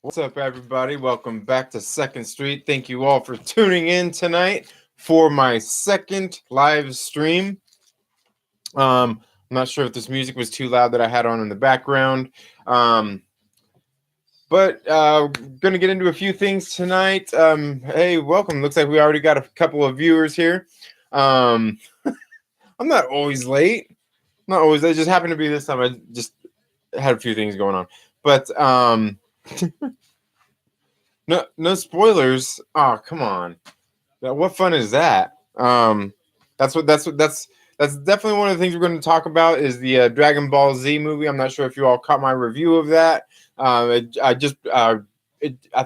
What's up, everybody? Welcome back to Second Street. Thank you all for tuning in tonight for my second live stream. I'm not sure if this music was too loud that I had on in the background, but gonna get into a few things tonight. Hey, welcome. Looks like we already got a couple of viewers here. Um, I'm not always late. Not always. I just happened to be this time. I just had a few things going on, but no spoilers. Oh, come on. What fun is that? That's definitely one of the things we're going to talk about is the Dragon Ball Z movie. I'm not sure if you all caught my review of that. I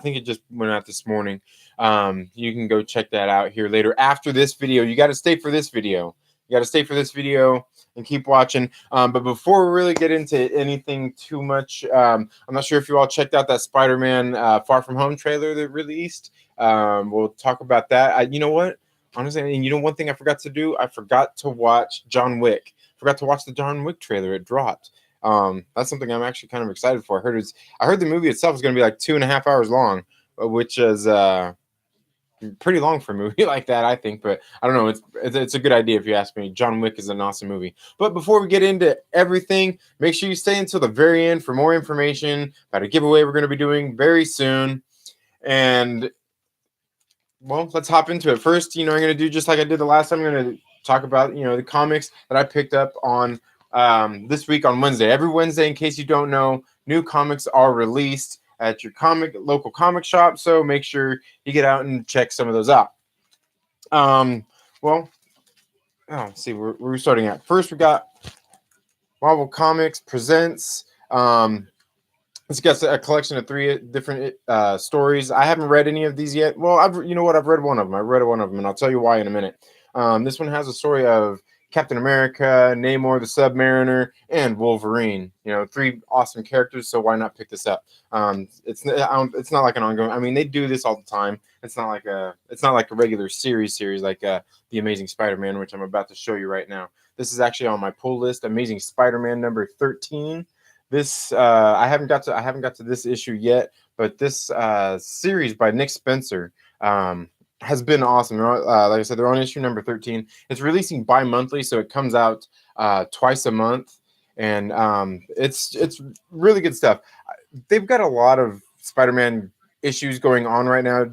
think it just went out this morning. You can go check that out here later after this video. You got to stay for this video. You got to stay for this video and keep watching. But before we really get into anything too much, I'm not sure if you all checked out that Spider-Man Far From Home trailer that released. We'll talk about that. You know what? Honestly, and you know one thing I forgot to do? I forgot to watch John Wick. Forgot to watch the John Wick trailer. It dropped. That's something I'm actually kind of excited for. I heard the movie itself is going to be like 2.5 hours long, which is pretty long for a movie like that, I think. But I don't know. It's a good idea if you ask me. John Wick is an awesome movie. But before we get into everything, make sure you stay until the very end for more information about a giveaway we're going to be doing very soon. And well, let's hop into it. First, I'm going to do just like I did the last time. I'm going to talk about, the comics that I picked up on this week on Wednesday. Every Wednesday, in case you don't know, new comics are released at your local comic shop. So make sure you get out and check some of those out. Let's see, we're starting at first. We got Marvel Comics Presents. It's got a collection of 3 different stories. I haven't read any of these yet. Well, I've read one of them. I read one of them, and I'll tell you why in a minute. This one has a story of Captain America, Namor the Submariner, and Wolverine. 3 awesome characters. So why not pick this up? It's not like an ongoing. I mean, they do this all the time. It's not like a regular series like the Amazing Spider-Man, which I'm about to show you right now. This is actually on my pull list. Amazing Spider-Man number 13. This I haven't got to this issue yet, but this series by Nick Spencer has been awesome. Like I said, they're on issue number 13. It's releasing bi-monthly, so it comes out twice a month, and it's really good stuff. They've got a lot of Spider-Man issues going on right now.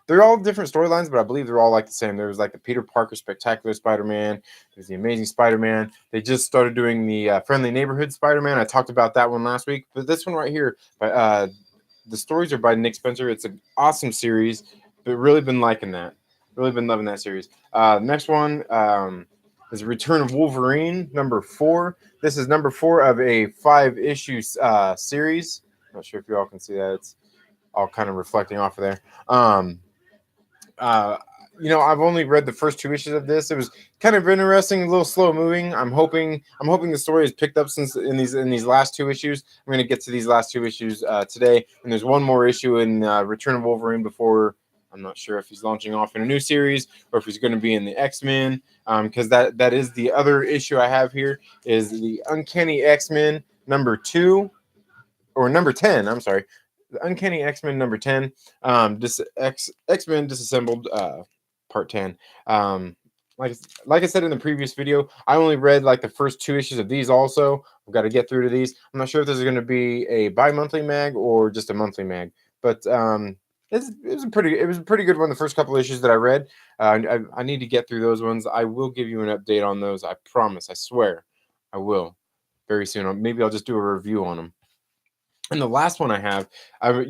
They're all different storylines, but I believe they're all like the same. There was like the Peter Parker Spectacular Spider-Man. There's the Amazing Spider-Man. They just started doing the Friendly Neighborhood Spider-Man. I talked about that one last week, but this one right here, the stories are by Nick Spencer. It's an awesome series, but really been liking that. Really been loving that series. Next one is Return of Wolverine, number 4. This is number 4 of a 5-issue series. Not sure if you all can see that. It's all kind of reflecting off of there. I've only read the first 2 issues of this. It was kind of interesting, a little slow moving. I'm hoping the story is picked up since in these last 2 issues. I'm going to get to these last 2 issues today, and there's one more issue in Return of Wolverine before. I'm not sure if he's launching off in a new series or if he's going to be in the X-Men, because that is the other issue I have here is the Uncanny X-Men number 2 or number 10. I'm sorry. The Uncanny X-Men number 10, X-Men Disassembled, part 10. Like I said in the previous video, I only read like the first 2 issues of these also. I've got to get through to these. I'm not sure if this is going to be a bi-monthly mag or just a monthly mag, but it was a pretty good one. The first couple issues that I read, I need to get through those ones. I will give you an update on those. I promise. I swear, I will very soon. Maybe I'll just do a review on them. And the last one I have, I was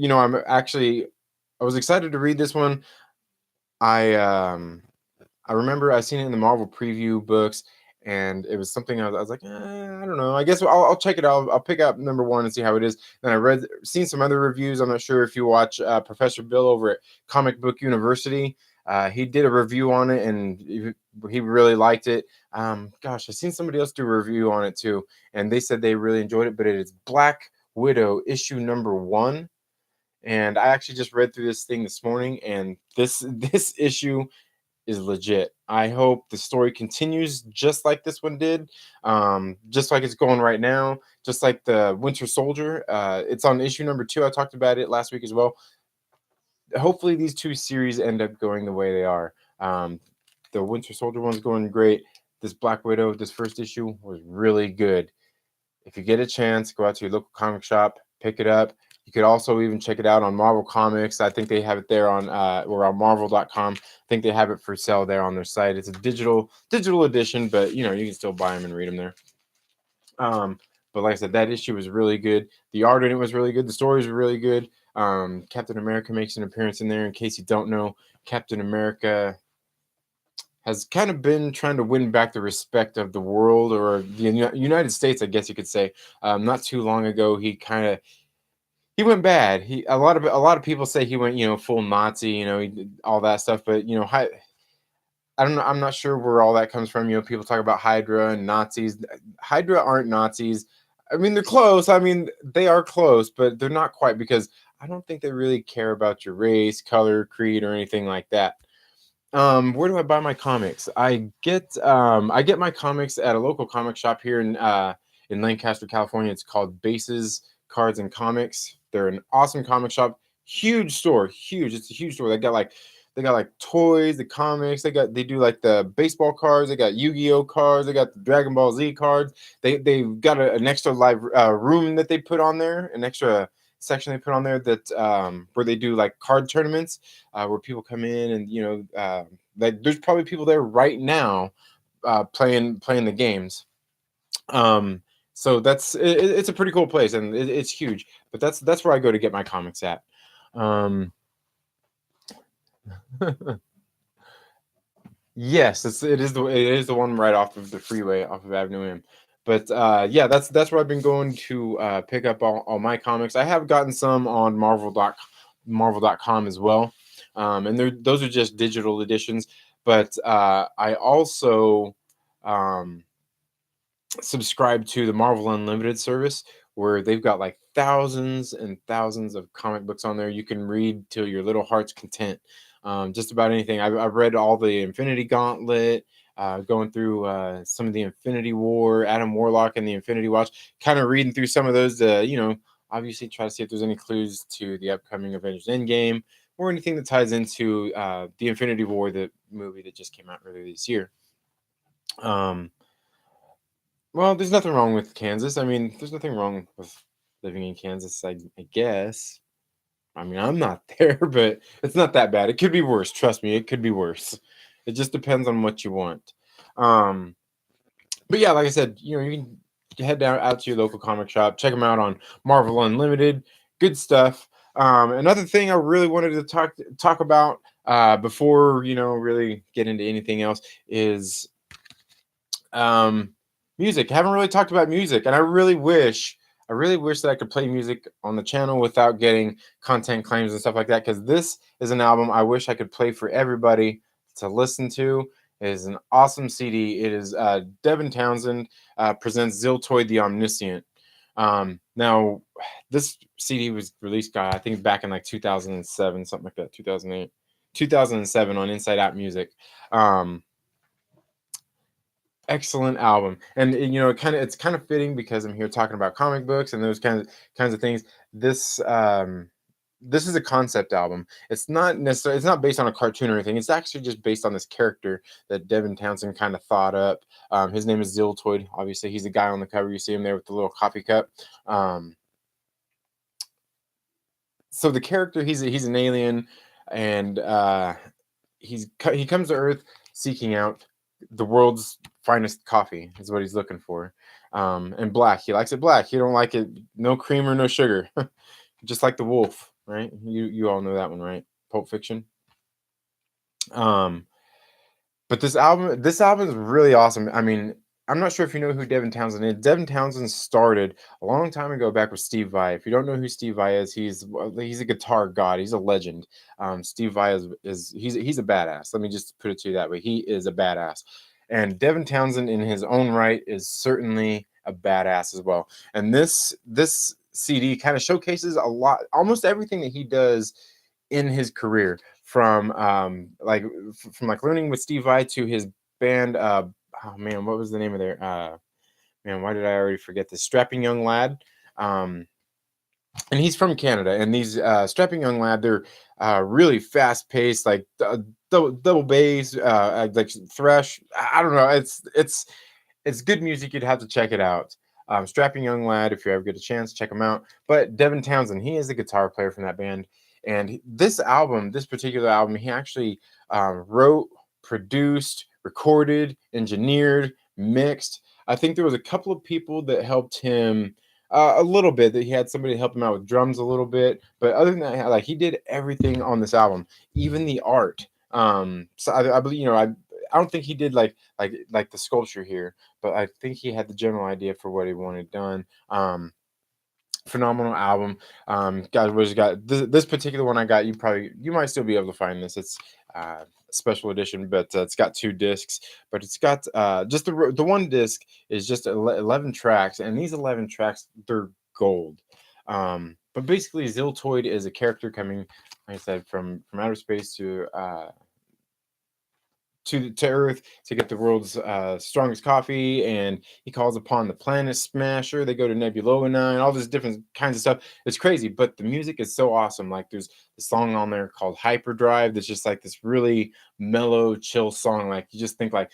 excited to read this one. I remember I seen it in the Marvel preview books, and it was something I was like, I don't know. I guess I'll check it out. I'll pick up number 1 and see how it is. Then seen some other reviews. I'm not sure if you watch Professor Bill over at Comic Book University. He did a review on it, and he really liked it. I've seen somebody else do a review on it too, and they said they really enjoyed it. But it is Black Widow issue number 1, and I actually just read through this thing this morning, and this issue is legit. I hope the story continues just like this one did, just like it's going right now, just like the Winter Soldier. It's on issue number 2. I talked about it last week as well. Hopefully, these two series end up going the way they are. The Winter Soldier one's going great. This Black Widow, this first issue was really good. If you get a chance, go out to your local comic shop, pick it up. You could also even check it out on Marvel Comics. I think they have it there on or on Marvel.com. I think they have it for sale there on their site. It's a digital edition, but you can still buy them and read them there. But like I said, that issue was really good. The art in it was really good. The stories were really good. Captain America makes an appearance in there. In case you don't know, Captain America has kind of been trying to win back the respect of the world or the United States, I guess you could say. Not too long ago, he went bad. A lot of people say he went full Nazi, he did all that stuff. But I don't know. I'm not sure where all that comes from. People talk about Hydra and Nazis. Hydra aren't Nazis. I mean, they're close. I mean, they are close, but they're not quite, because I don't think they really care about your race, color, creed, or anything like that. Where do I buy my comics? I get my comics at a local comic shop here in Lancaster, California. It's called Bases Cards and Comics. They're an awesome comic shop. Huge store, huge. It's a huge store. They got toys, the comics. They do like the baseball cards. They got Yu-Gi-Oh cards. They got the Dragon Ball Z cards. They've got an extra live room that they put on there, an extra section they put on there that where they do like card tournaments, where people come in and like there's probably people there right now playing the games. So it's a pretty cool place, and it's huge. But that's where I go to get my comics at. Yes, it is the one right off of the freeway, off of Avenue M. But yeah, that's where I've been going to pick up all my comics. I have gotten some on Marvel.com as well, and those are just digital editions. But I also subscribe to the Marvel Unlimited service, where they've got like thousands and thousands of comic books on there. You can read till your little heart's content. Just about anything. I've read all the Infinity Gauntlet, going through some of the Infinity War, Adam Warlock and the Infinity Watch, kind of reading through some of those to, obviously try to see if there's any clues to the upcoming Avengers Endgame or anything that ties into the Infinity War, the movie that just came out earlier this year. Well, there's nothing wrong with Kansas. I mean, there's nothing wrong with living in Kansas, I guess. I mean, I'm not there, but it's not that bad. It could be worse. Trust me, it could be worse. It just depends on what you want. But yeah, like I said, you can head out to your local comic shop, check them out on Marvel Unlimited. Good stuff. Another thing I really wanted to talk about before really get into anything else is music. I haven't really talked about music, and I really wish that I could play music on the channel without getting content claims and stuff like that, because this is an album I wish I could play for everybody to listen to. It is an awesome CD. It is Devin Townsend presents Ziltoid the Omniscient. Now, this CD was released, I think, back in like 2007, something like that, 2008, 2007 on Inside Out Music. Excellent album, and it's kind of fitting because I'm here talking about comic books and those kinds of things. This is a concept album. It's not based on a cartoon or anything. It's actually just based on this character that Devin Townsend kind of thought up. His name is Ziltoid. Obviously, he's the guy on the cover. You see him there with the little coffee cup. So the character, he's an alien, and he comes to Earth seeking out the world's finest coffee is what he's looking for, and black. He likes it black. He don't like it no cream or no sugar. Just like the wolf, right? You all know that one, right? Pulp Fiction. But this album is really awesome. I mean, I'm not sure if you know who Devin Townsend is. Devin Townsend started a long time ago back with Steve Vai. If you don't know who Steve Vai is, he's a guitar god. He's a legend. Steve Vai he's a badass. Let me just put it to you that way. He is a badass. And Devin Townsend in his own right is certainly a badass as well. And this CD kind of showcases almost everything that he does in his career, from from like learning with Steve Vai to his band. Oh man, what was the name of their man? Why did I already forget this? Strapping Young Lad. Um, and he's from Canada. And these Strapping Young Lad, they're really fast paced, like double bass, like thrash. I don't know. It's good music. You'd have to check it out. Strapping Young Lad, if you ever get a chance, check him out. But Devin Townsend, he is the guitar player from that band. And this particular album, he actually wrote, produced, recorded, engineered, mixed. I think there was a couple of people that helped him a little bit. That he had somebody help him out with drums a little bit. But other than that, like he did everything on this album, even the art. So I believe I don't think he did like the sculpture here, but I think he had the general idea for what he wanted done. Phenomenal album. Guys, was got this particular one I got. You might still be able to find this. It's a special edition, but it's got 2 discs. But it's got just the one disc is just 11 tracks, and these 11 tracks they're gold. But basically, Ziltoid is a character coming, like I said, from outer space to Earth to get the world's strongest coffee, and he calls upon the Planet Smasher. They go to Nebula and all this different kinds of stuff. It's crazy, but the music is so awesome. Like there's a song on there called Hyperdrive that's just like this really mellow, chill song. Like you just think like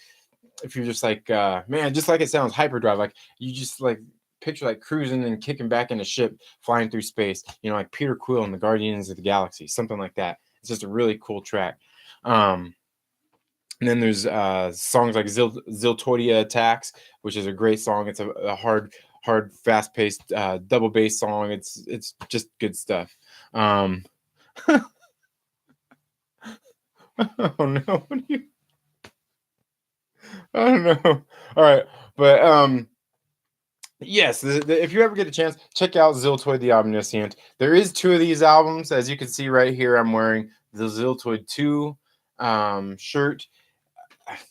if you're just like man, just like it sounds, Hyperdrive. Like you just like picture like cruising and kicking back in a ship flying through space. Like Peter Quill and the Guardians of the Galaxy, something like that. It's just a really cool track. And then there's songs like Ziltodia Attacks, which is a great song. It's a hard, fast-paced double bass song. It's just good stuff. Oh no, I don't know. All right, but yes, if you ever get a chance, check out Ziltoid the Omniscient. There is 2 of these albums, as you can see right here. I'm wearing the Ziltoid 2 shirt.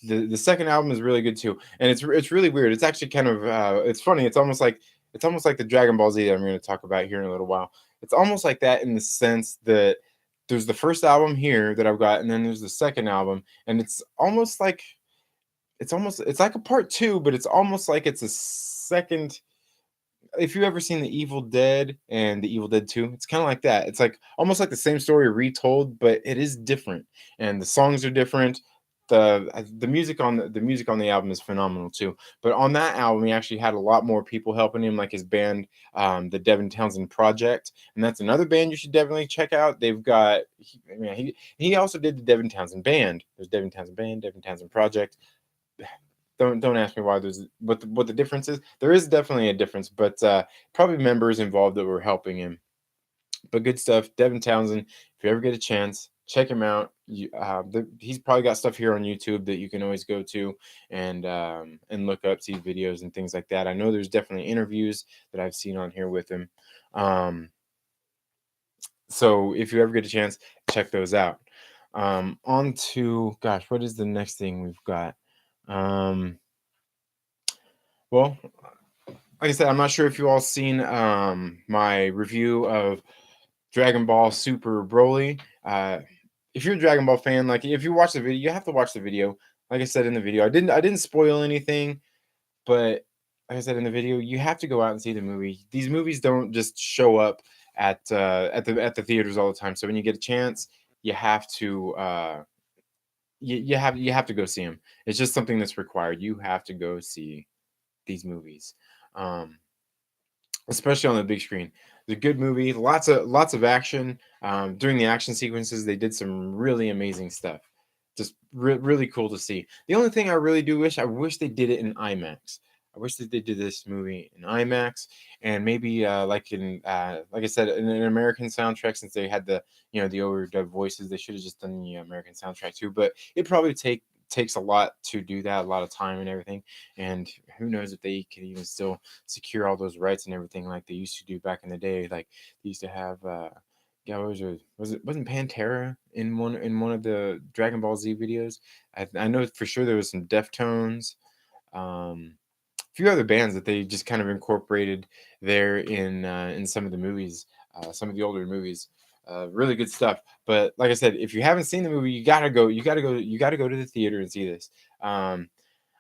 The second album is really good too, and it's really weird. It's actually kind of it's funny. It's almost like the Dragon Ball Z that I'm going to talk about here in a little while. It's almost like that in the sense that there's the first album here that I've got, and then there's the second album, and it's like a part 2, but it's almost like it's a second. If you ever seen The Evil Dead and The Evil Dead 2, it's kind of like that. It's like almost like the same story retold, but it is different, and the songs are different. The music on the music on the album is phenomenal too. But on that album, he actually had a lot more people helping him, like his band, the Devin Townsend Project, and that's another band you should definitely check out. They've got he also did the Devin Townsend Band. There's Devin Townsend Band, Devin Townsend Project. Don't ask me why there's what the difference is. There is definitely a difference, but probably members involved that were helping him. But good stuff. Devin Townsend, if you ever get a chance, check him out. He's probably got stuff here on YouTube that you can always go to and look up, see videos and things like that. I know there's definitely interviews that I've seen on here with him. So if you ever get a chance, check those out. On to, gosh, what is the next thing we've got? Well, like I said, I'm not sure if you all seen my review of Dragon Ball Super Broly. If you're a Dragon Ball fan, like if you watch the video, you have to watch the video. Like I said in the video, I didn't spoil anything, but like I said in the video, you have to go out and see the movie. These movies don't just show up at the theaters all the time. So when you get a chance, you have to you have to go see them. It's just something that's required. You have to go see these movies. Um, Especially on the big screen. It's a good movie, lots of action. During the action sequences, they did some really amazing stuff. Just really cool to see. The only thing I really do wish, I wish they did it in IMAX. I wish that they did this movie in IMAX and maybe like I said, in an American soundtrack, since they had the overdub voices, they should have just done the American soundtrack too. But it probably takes a lot to do that, a lot of time and everything. And who knows if they can even still secure all those rights and everything like they used to do back in the day. Like they used to have yeah, wasn't Pantera in one of the Dragon Ball Z videos? I know for sure there was some Deftones, a few other bands that they just kind of incorporated there in some of the movies, some of the older movies. Really good stuff. But like I said, if you haven't seen the movie, you gotta go. You gotta go to the theater and see this. Um,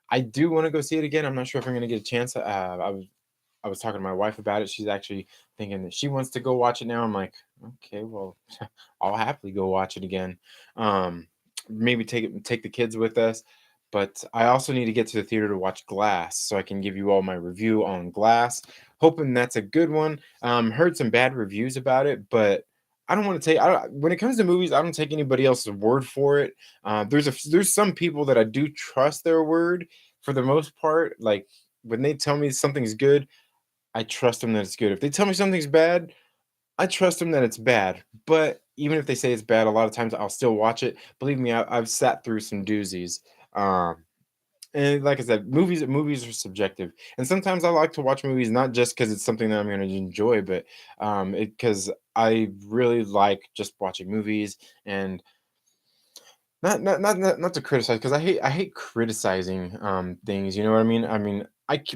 I do want to go see it again. I'm not sure if I'm gonna get a chance. I was talking to my wife about it. She's actually thinking that she wants to go watch it now. I'm like, okay, well, I'll happily go watch it again. Um, Maybe take the kids with us. But I also need to get to the theater to watch Glass, so I can give you all my review on Glass. Hoping that's a good one. Heard some bad reviews about it, but I don't want to take. When it comes to movies, I don't take anybody else's word for it. There's some people that I do trust their word for the most part. Like when they tell me something's good, I trust them that it's good. If they tell me something's bad, I trust them that it's bad. But even if they say it's bad, a lot of times I'll still watch it. Believe me, I've sat through some doozies. Um, and like I said, movies are subjective, and sometimes I like to watch movies not just because it's something that I'm going to enjoy, but because I really like just watching movies and not to criticize because I hate criticizing things. You know what I mean? I mean,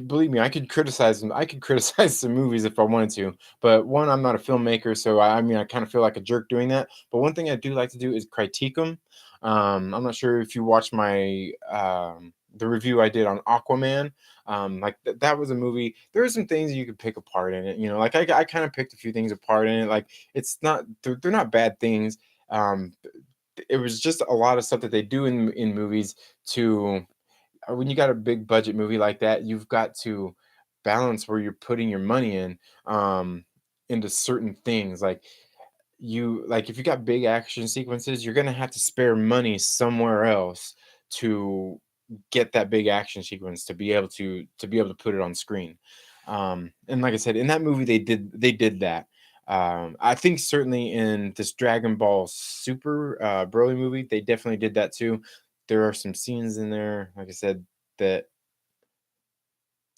believe me, I could criticize them. I could criticize some movies if I wanted to. But one, I'm not a filmmaker, so I mean, I kind of feel like a jerk doing that. But one thing I do like to do is critique them. I'm not sure if you watched my the review I did on Aquaman. Like that was a movie. There are some things you could pick apart in it. You know, like I kind of picked a few things apart in it. Like it's not they're not bad things. Um, it was just a lot of stuff that they do in movies to when you got a big budget movie like that, you've got to balance where you're putting your money in into certain things. Like if you got big action sequences, you're gonna have to spare money somewhere else to get that big action sequence to be able to put it on screen. And like I said, in that movie they did that. I think certainly in this Dragon Ball Super Broly movie, they definitely did that too. There are some scenes in there, like I said, that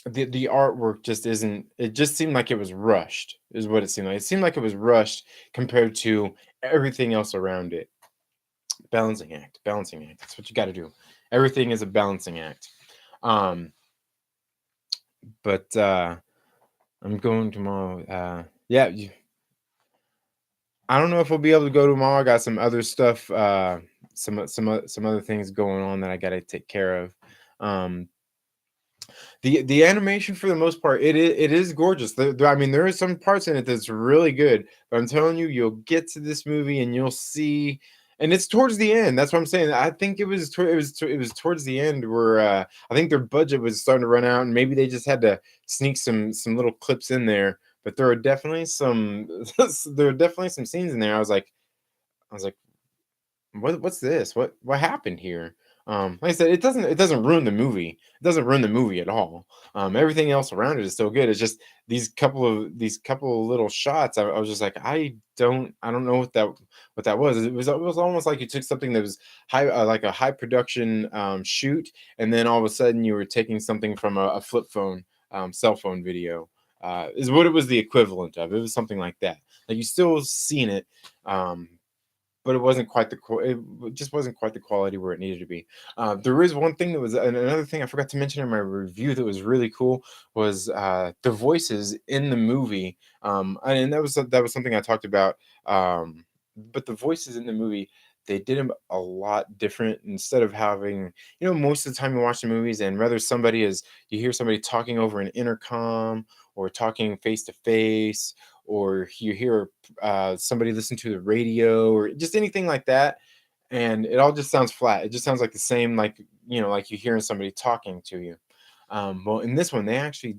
the artwork just isn't. It just seemed like it was rushed, is what it seemed like. It seemed like it was rushed compared to everything else around it. Balancing act, balancing act. That's what you got to do. Everything is a balancing act. Um, but I'm going tomorrow. Yeah, I don't know if we'll be able to go tomorrow. I got some other stuff, some other things going on that I got to take care of. Um, the animation for the most part, it is gorgeous. I mean, there are some parts in it that's really good, but I'm telling you, you'll get to this movie and you'll see, and it's towards the end. That's what I'm saying. I think it was towards the end where I think their budget was starting to run out, and maybe they just had to sneak some little clips in there. But there are definitely some there are definitely some scenes in there. I was like, what's this? What happened here? Like I said, it doesn't ruin the movie. It doesn't ruin the movie at all. Everything else around it is still good. It's just these couple of little shots. I was just like, I don't know what that was. It was almost like you took something that was high, like a high production shoot, and then all of a sudden you were taking something from a flip phone, cell phone video. Is what it was the equivalent of. It was something like that. Like you still seen it, um, but it wasn't quite it just wasn't quite the quality where it needed to be. There is one thing that was and another thing I forgot to mention in my review that was really cool was the voices in the movie, and that was something I talked about. But the voices in the movie, they did them a lot different. Instead of having, most of the time you watch the movies and whether somebody is you hear somebody talking over an intercom or talking face to face, or you hear somebody listen to the radio or just anything like that, and it all just sounds flat. It just sounds like the same, like you hearing somebody talking to you. Well, in this one, they actually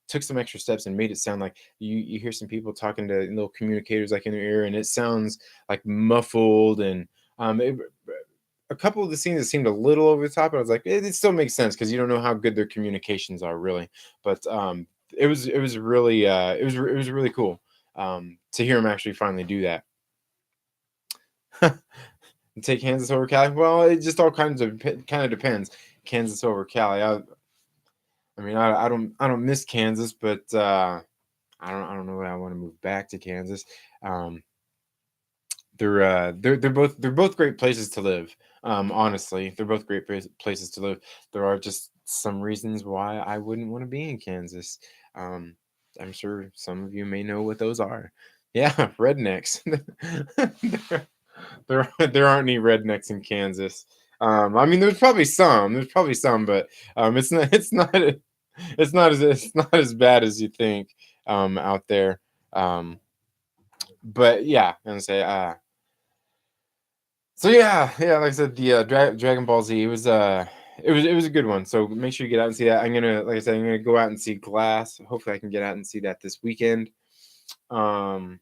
took some extra steps and made it sound like you hear some people talking to little communicators like in their ear, and it sounds like muffled. And a couple of the scenes that seemed a little over the top. I was like, it still makes sense because you don't know how good their communications are really. But it was really it was really cool to hear him actually finally do that. Take Kansas over Cali. Well, it just all kind of depends. Kansas over Cali. I mean, I don't miss Kansas, but I don't know. That I want to move back to Kansas. Um, they're both great places to live. Honestly, they're both great places to live. There are just some reasons why I wouldn't want to be in Kansas. Um, I'm sure some of you may know what those are. Yeah, rednecks. there, there aren't any rednecks in Kansas. I mean, there's probably some. There's probably some, but it's not. It's not as bad as you think out there. Um, but yeah, I'm gonna say. So yeah, like I said, the Dragon Ball Z it was a good one. So make sure you get out and see that. I'm gonna, like I said, I'm gonna go out and see Glass. Hopefully, I can get out and see that this weekend. Um,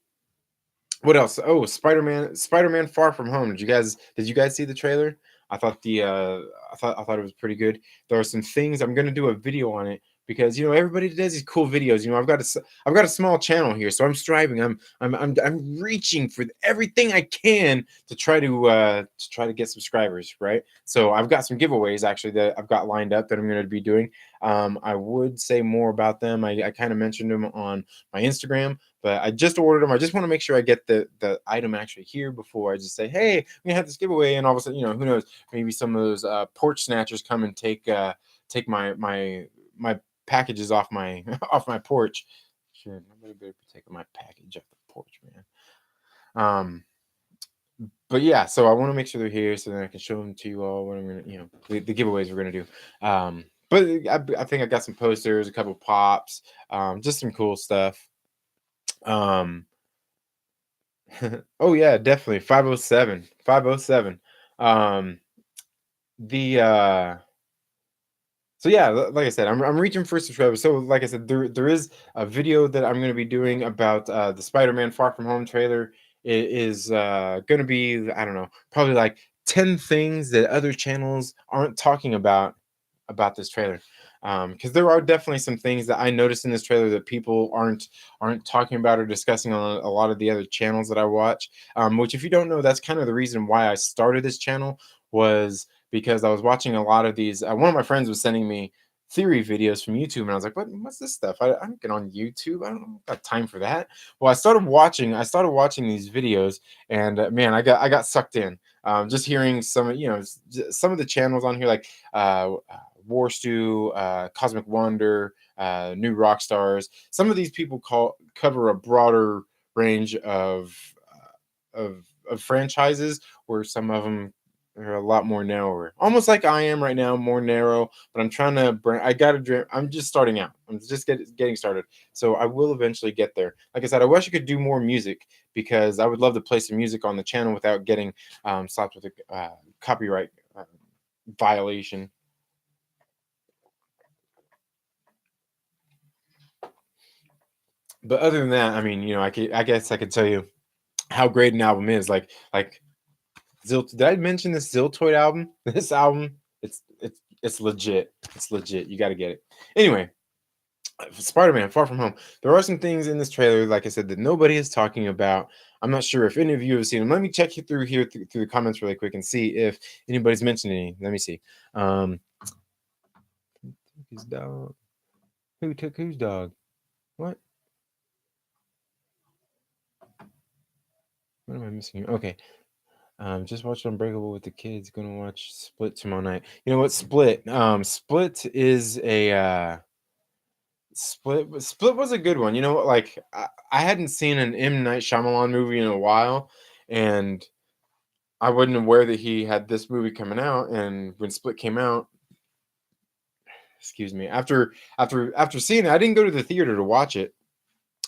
what else? Oh, Spider-Man Far From Home. Did you guys see the trailer? I thought I thought it was pretty good. There are some things I'm gonna do a video on it because everybody does these cool videos. I've got a small channel here, so I'm striving. I'm reaching for everything I can to try to get subscribers, right? So I've got some giveaways actually that I've got lined up that I'm gonna be doing. I would say more about them. I kind of mentioned them on my Instagram, but I just ordered them. I just want to make sure I get the item actually here before I just say, "Hey, I'm gonna have this giveaway," and all of a sudden, who knows? Maybe some of those porch snatchers come and take my packages off my off my porch. Shit, nobody better be taking my package off the porch, man. Um, but yeah, so I want to make sure they're here so then I can show them to you all when I'm gonna, the giveaways we're gonna do. But I think I got some posters, a couple pops, just some cool stuff. Um, oh yeah, definitely 507, 507. Um, the So yeah, like I said, I'm reaching for subscribers. So like I said, there is a video that I'm going to be doing about the Spider-Man Far From Home trailer. It is going to be, I don't know, probably like 10 things that other channels aren't talking about this trailer. Because there are definitely some things that I noticed in this trailer that people aren't talking about or discussing on a lot of the other channels that I watch. Which, if you don't know, that's kind of the reason why I started this channel, was because I was watching a lot of these. One of my friends was sending me theory videos from YouTube, and I was like, What's this stuff? I don't get on YouTube. I don't got time for that." Well, I started watching these videos, and man, I got sucked in. Just hearing some of the channels on here, like War Stew, Cosmic Wonder, New Rock Stars. Some of these people cover a broader range of franchises, where some of them are a lot more narrower, almost like I am right now, more narrow. But I'm trying to bring. I got to dream. I'm just starting out. I'm just getting started. So I will eventually get there. Like I said, I wish I could do more music, because I would love to play some music on the channel without getting slapped with a copyright violation. But other than that, I mean, I guess I could tell you how great an album is. Like did I mention this Ziltoid album? This album, it's legit. It's legit. You got to get it. Anyway, Spider-Man Far From Home. There are some things in this trailer, like I said, that nobody is talking about. I'm not sure if any of you have seen them. Let me check through here through the comments really quick and see if anybody's mentioned any. Let me see. Whose dog? Who took whose dog? What? What am I missing here? Okay. Just watched Unbreakable with the kids. Gonna watch Split tomorrow night. You know what? Split. Split is a Split was a good one. You know what? Like I hadn't seen an M. Night Shyamalan movie in a while, and I wasn't aware that he had this movie coming out. And when Split came out, excuse me, after seeing it, I didn't go to the theater to watch it.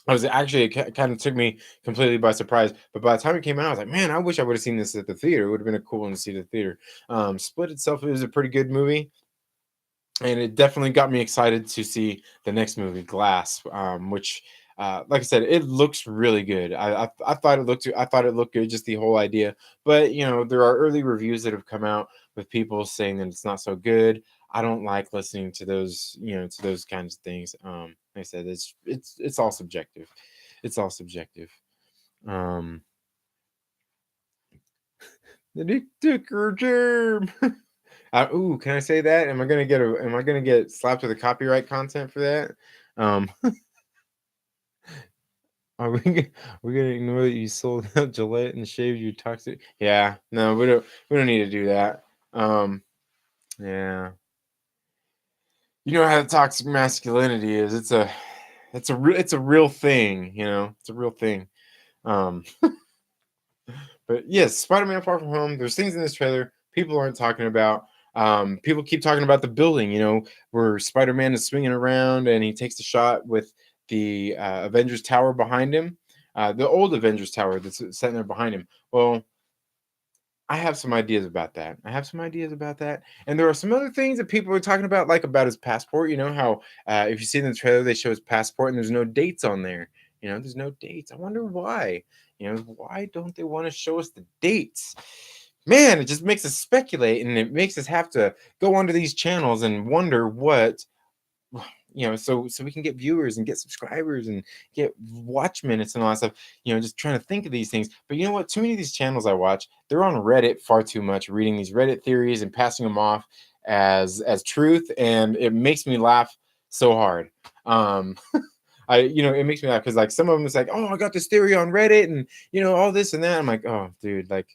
I was actually, it kind of took me completely by surprise. But by the time it came out, I was like, man, I wish I would have seen this at the theater. It would have been a cool one to see at the theater. Split itself is a pretty good movie, and it definitely got me excited to see the next movie, Glass, which, like I said, it looks really good. I thought it looked good, just the whole idea. But there are early reviews that have come out with people saying that it's not so good. I don't like listening to those, to those kinds of things. Like I said, it's all subjective. It's all subjective. Um, the Dicker Germ. Ooh, can I say that? Am I gonna get slapped with a copyright content for that? Um, are we gonna ignore that you sold out Gillette and shaved your toxic? Yeah, no, we don't need to do that. Yeah, you know how the toxic masculinity is. It's a real thing. It's a real thing. Um, but yes, Spider-Man: Far From Home. There's things in this trailer people aren't talking about. People keep talking about the building, where Spider-Man is swinging around and he takes the shot with the Avengers Tower behind him, the old Avengers Tower that's sitting there behind him. Well, I have some ideas about that. And there are some other things that people are talking about, like about his passport. You know how if you see in the trailer they show his passport and there's no dates on there. There's no dates. I wonder why. Why don't they want to show us the dates? Man, it just makes us speculate, and it makes us have to go onto these channels and wonder what so we can get viewers and get subscribers and get watch minutes and all that stuff. Just trying to think of these things. But you know what? Too many of these channels I watch, they're on Reddit far too much, reading these Reddit theories and passing them off as truth, and it makes me laugh so hard. Um, it makes me laugh because like some of them is like, oh, I got this theory on Reddit, and all this and that. I'm like, oh, dude, like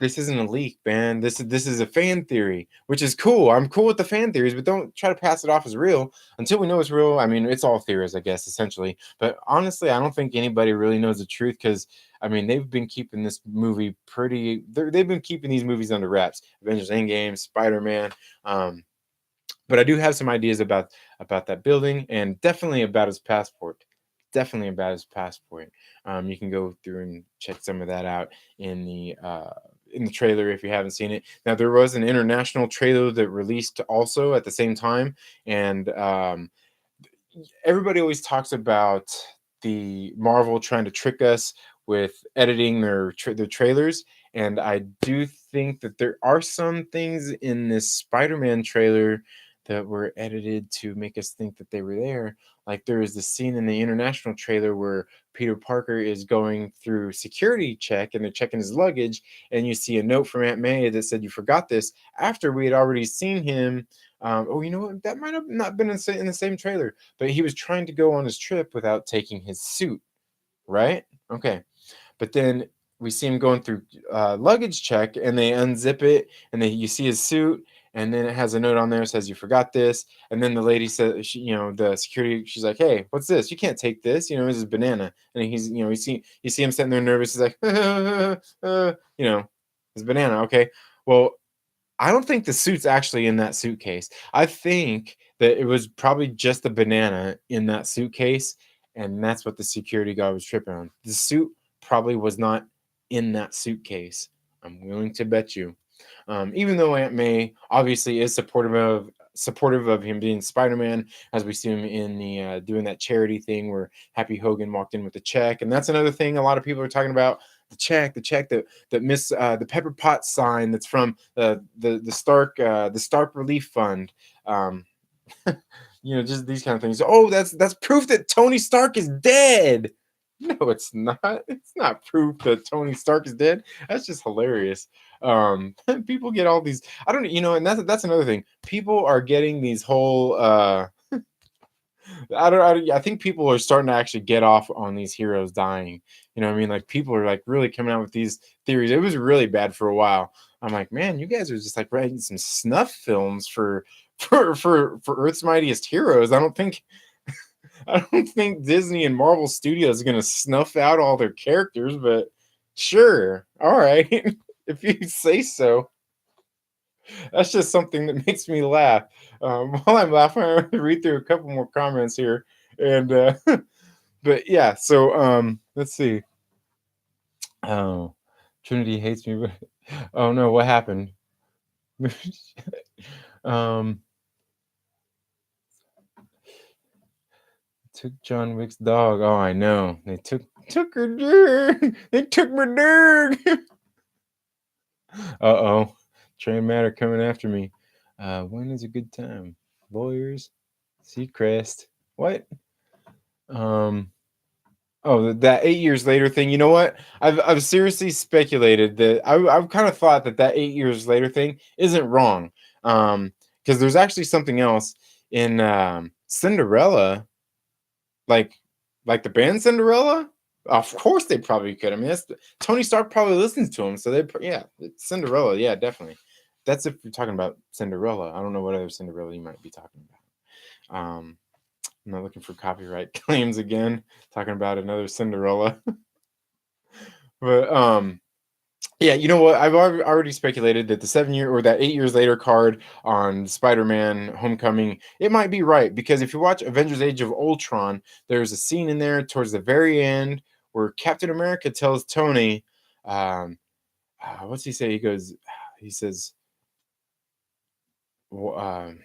this isn't a leak, man. This is a fan theory, which is cool. I'm cool with the fan theories, but don't try to pass it off as real until we know it's real. I mean, it's all theories, I guess, essentially. But honestly, I don't think anybody really knows the truth because I mean, they've been keeping this movie they've been keeping these movies under wraps. Avengers Endgame, Spider-Man. But I do have some ideas about that building and definitely about his passport. Definitely about his passport. You can go through and check some of that out in the trailer if you haven't seen it. Now there was an international trailer that released also at the same time, and everybody always talks about the Marvel trying to trick us with editing their trailers, and I do think that there are some things in this Spider-Man trailer that were edited to make us think that they were there. Like there is the scene in the international trailer where Peter Parker is going through security check and they're checking his luggage, and you see a note from Aunt May that said you forgot this after we had already seen him. Oh, you know what? That might have not been in the same trailer, but he was trying to go on his trip without taking his suit, right? Okay. But then we see him going through luggage check, and they unzip it, and then you see his suit, and then it has a note on there that says you forgot this. And then the lady says, the security, she's like, "Hey, what's this? You can't take this. This is banana." And he's, you see him sitting there nervous. He's like, it's banana. Okay, well, I don't think the suit's actually in that suitcase. I think that it was probably just a banana in that suitcase, and that's what the security guard was tripping on. The suit probably was not in that suitcase. I'm willing to bet you. Even though Aunt May obviously is supportive of him being Spider-Man, as we see him in the doing that charity thing where Happy Hogan walked in with the check, and that's another thing a lot of people are talking about. The check that miss the Pepper Potts sign that's from the Stark Relief Fund. Um, just these kind of things. Oh, that's proof that Tony Stark is dead. No, it's not. It's not proof that Tony Stark is dead. That's just hilarious. People get all these. I don't, and that's another thing. People are getting these whole. I think people are starting to actually get off on these heroes dying. You know what I mean? Like people are like really coming out with these theories. It was really bad for a while. I'm like, man, you guys are just like writing some snuff films for Earth's Mightiest Heroes. I don't think Disney and Marvel Studios are gonna snuff out all their characters, but sure, all right, if you say so. That's just something that makes me laugh. While I'm laughing, I'm gonna read through a couple more comments here, and but yeah. So let's see. Oh, Trinity hates me, but oh no, what happened? um, took John Wick's dog. Oh, I know. They took her dog. They took my dog. Uh-oh. Train Matter coming after me. When is a good time? Lawyers, Seacrest. What? Um. Oh, that 8 years later thing. You know what? I've seriously speculated that I've kind of thought that 8 years later thing isn't wrong. Because there's actually something else in Cinderella, like the band Cinderella. Of course, they probably could. I mean, Tony Stark probably listens to him, so yeah, it's Cinderella, yeah, definitely. That's if you're talking about Cinderella. I don't know what other Cinderella you might be talking about. I'm not looking for copyright claims again. Talking about another Cinderella. But yeah, you know what? I've already speculated that the 7 year or that 8 years later card on Spider-Man Homecoming, it might be right because if you watch Avengers Age of Ultron, there's a scene in there towards the very end where Captain America tells Tony, um, what's he say? He goes, he says, w- um,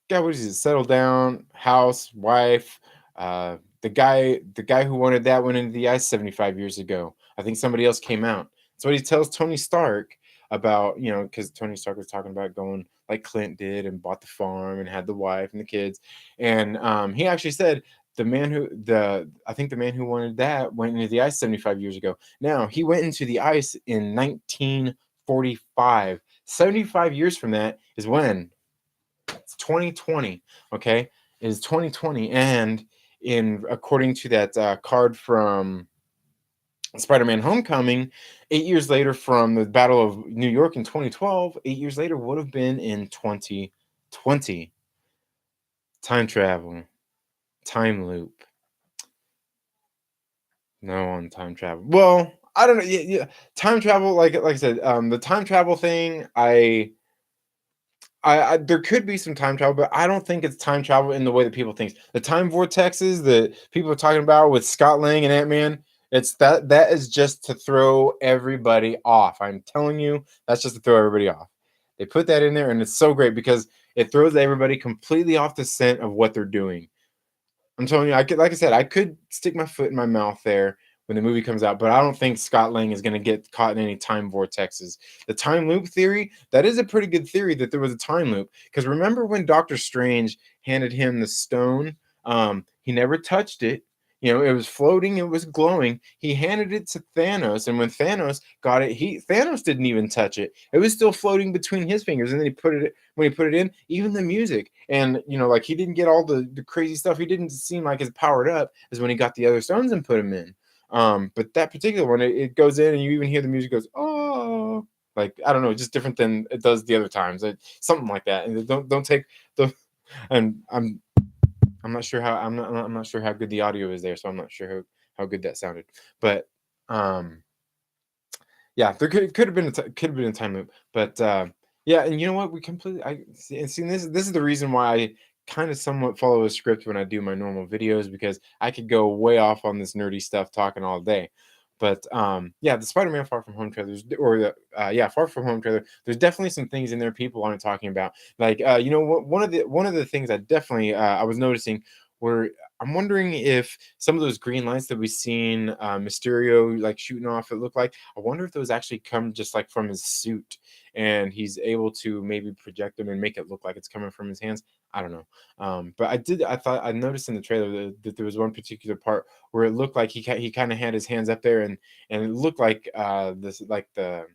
God, what is it? Settle down, house, wife. The guy who wanted that went into the ice 75 years ago. I think somebody else came out. So he tells Tony Stark about, because Tony Stark was talking about going like Clint did and bought the farm and had the wife and the kids. And he actually said I think the man who wanted that went into the ice 75 years ago. Now he went into the ice in 1945. 75 years from that is when it's 2020. Okay, it is 2020, and in according to that card from Spider-Man: Homecoming, 8 years later from the Battle of New York in 2012, 8 years later would have been in 2020. Time travel, time loop. No on time travel. Well, I don't know. Yeah, yeah. Time travel, like I said, the time travel thing. I there could be some time travel, but I don't think it's time travel in the way that people think. The time vortexes that people are talking about with Scott Lang and Ant-Man, it's that is just to throw everybody off. I'm telling you, that's just to throw everybody off. They put that in there and it's so great because it throws everybody completely off the scent of what they're doing. I'm telling you, I could, like I said, I could stick my foot in my mouth there when the movie comes out, but I don't think Scott Lang is going to get caught in any time vortexes. The time loop theory, that is a pretty good theory that there was a time loop. Because remember when Doctor Strange handed him the stone? He never touched it. It was floating, it was glowing. He handed it to Thanos, and when Thanos got it, Thanos didn't even touch it. It was still floating between his fingers, and then when he put it in, even the music, and like he didn't get all the crazy stuff. He didn't seem like as powered up as when he got the other stones and put them in. But that particular one, it goes in, and you even hear the music goes, oh, like I don't know, just different than it does the other times, something like that. And don't take the, and I'm not sure how I'm not sure how good the audio is there, so I'm not sure how good that sounded. But yeah, there could have been a time loop, but yeah, and you know what? We completely I see, and see this is the reason why I kind of somewhat follow a script when I do my normal videos because I could go way off on this nerdy stuff talking all day. But yeah, the Spider-Man Far From Home trailers, or the Far From Home trailer. There's definitely some things in there people aren't talking about. Like one of the things I definitely I was noticing were I'm wondering if some of those green lights that we've seen Mysterio like shooting off, it looked like. I wonder if those actually come just like from his suit, and he's able to maybe project them and make it look like it's coming from his hands. I don't know. But I noticed in the trailer that there was one particular part where it looked like he kind of had his hands up there, and it looked like this like the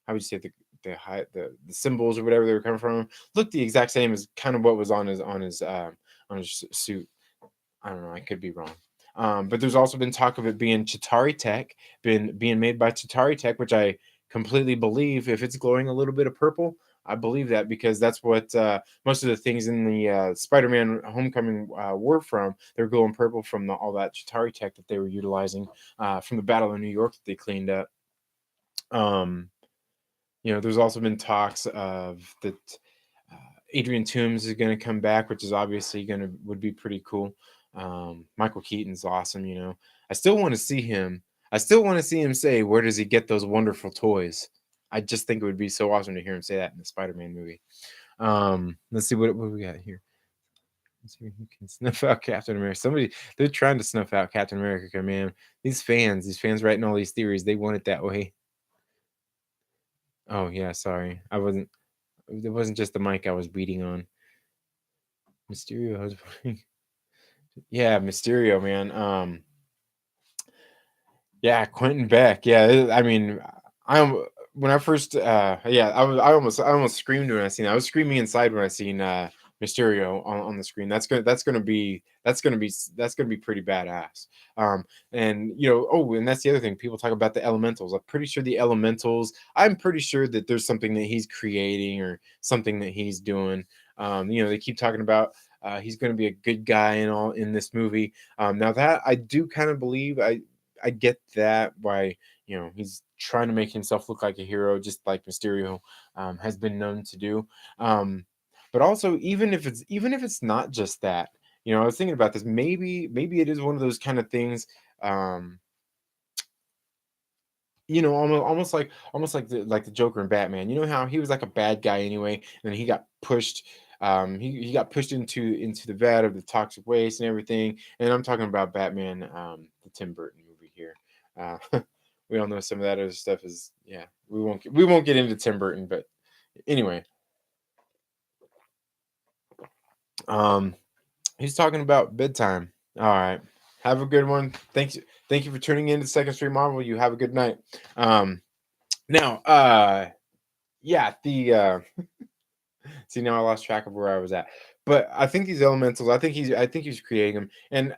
how would you say the symbols or whatever they were coming from looked the exact same as kind of what was on his suit. I don't know. I could be wrong. But there's also been talk of it being Chitari Tech, being made by Chitari Tech, which I completely believe. If it's glowing a little bit of purple, I believe that because that's what most of the things in the Spider-Man Homecoming were from. They're glowing purple from all that Chitari Tech that they were utilizing from the Battle of New York that they cleaned up. Um, there's also been talks of that Adrian Toomes is going to come back, which is obviously would be pretty cool. Michael Keaton's awesome. I still want to see him. I still want to see him say, "Where does he get those wonderful toys?" I just think it would be so awesome to hear him say that in the Spider-Man movie. Let's see what we got here. Let's see who can snuff out Captain America. They're trying to snuff out Captain America, man. These fans writing all these theories, they want it that way. Oh yeah, sorry, I wasn't. It wasn't just the mic I was beating on. Mysterio has yeah, Mysterio, man. Yeah, Quentin Beck. Yeah, I mean, I'm when I first yeah, I almost screamed when I seen it. I was screaming inside when I seen Mysterio on the screen. That's gonna be pretty badass. And and that's the other thing. People talk about the elementals. I'm pretty sure that there's something that he's creating or something that he's doing. They keep talking about he's going to be a good guy and all in this movie. Now that I do kind of believe, I get that why he's trying to make himself look like a hero, just like Mysterio has been known to do. But also, even if it's not just that, I was thinking about this. Maybe it is one of those kind of things. Um, almost like the Joker and Batman. You know how he was like a bad guy anyway, and then he got pushed. He got pushed into the vat of the toxic waste and everything. And I'm talking about Batman, the Tim Burton movie here. Uh, we all know some of that other stuff is, yeah. We won't get into Tim Burton, but anyway, um, he's talking about bedtime. All right, have a good one. Thank you for tuning in to Second Street Marvel. You have a good night. Now, yeah, the see, now I lost track of where I was at. But I think these elementals, I think he's creating them, and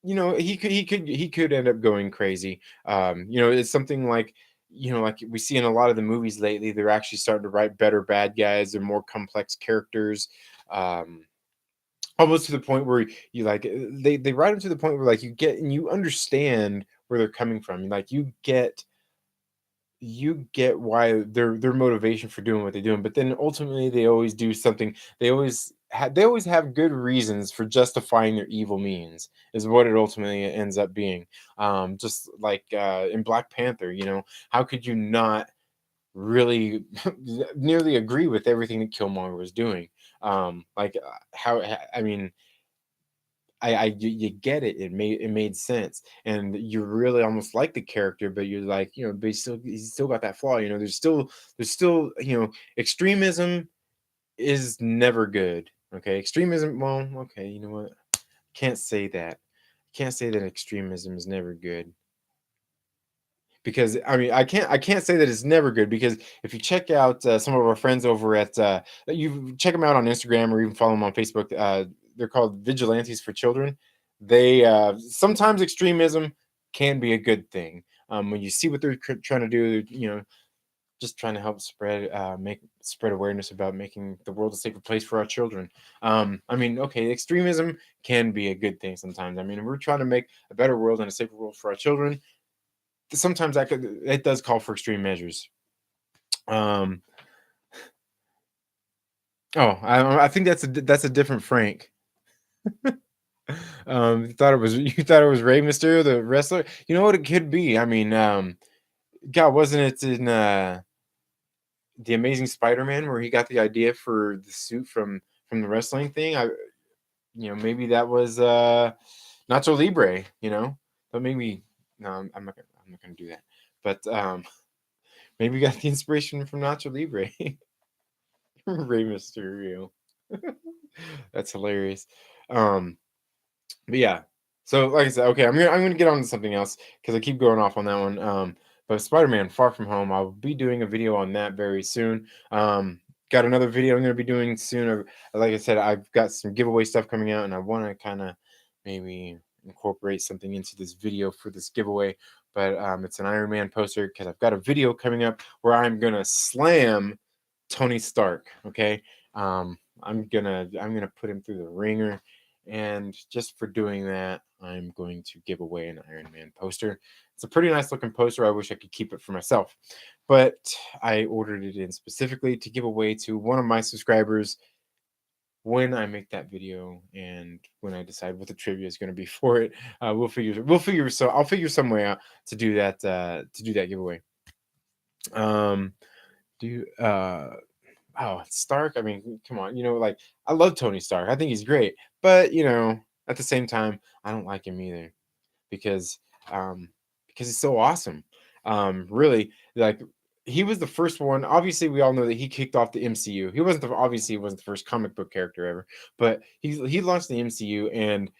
he could end up going crazy. It's something like, like we see in a lot of the movies lately. They're actually starting to write better bad guys. They're more complex characters. Um, Almost to the point where you like they write them to the point where like you get and you understand where they're coming from. Like you get why their motivation for doing what they're doing, but then ultimately they always do something. They always have good reasons for justifying their evil means, is what it ultimately ends up being. Just like in Black Panther, how could you not really nearly agree with everything that Killmonger was doing? How I mean, you get it. It made sense, and you really almost like the character, but you're like, but he's still got that flaw. There's still extremism is never good. Okay, extremism. Well, okay, you know what? Can't say that. Can't say that extremism is never good, because I mean I can't say that it's never good, because if you check out some of our friends over at you check them out on Instagram or even follow them on Facebook. They're called Vigilantes for Children. They sometimes extremism can be a good thing when you see what they're trying to do. Just trying to help spread awareness about making the world a safer place for our children. I mean, okay, extremism can be a good thing sometimes. I mean, we're trying to make a better world and a safer world for our children. Sometimes it does call for extreme measures. Um, I think that's a different Frank. You thought it was Rey Mysterio, the wrestler. You know what it could be? I mean, God, wasn't it in the Amazing Spider-Man where he got the idea for the suit from the wrestling thing? Maybe that was Nacho Libre. But maybe no, I'm not gonna do that. But maybe we got the inspiration from Nacho Libre. Rey Mysterio. That's hilarious. Um, but yeah. So like I said, okay, I'm gonna get on to something else because I keep going off on that one. But Spider-Man Far From Home, I'll be doing a video on that very soon. Got another video I'm gonna be doing soon. Like I said, I've got some giveaway stuff coming out, and I want to kind of maybe incorporate something into this video for this giveaway. But it's an Iron Man poster because I've got a video coming up where I'm gonna slam Tony Stark. Okay, I'm gonna put him through the ringer, and just for doing that, I'm going to give away an Iron Man poster. It's a pretty nice looking poster. I wish I could keep it for myself, but I ordered it in specifically to give away to one of my subscribers when I make that video and when I decide what the trivia is going to be for it. We'll figure. So I'll figure some way out to do that giveaway. Um, do Oh, Stark. I mean, come on. Like I love Tony Stark. I think he's great, but at the same time, I don't like him either because um because he's so awesome. Really, like he was the first one. Obviously, we all know that he kicked off the MCU. He wasn't the first comic book character ever, but he launched the MCU. And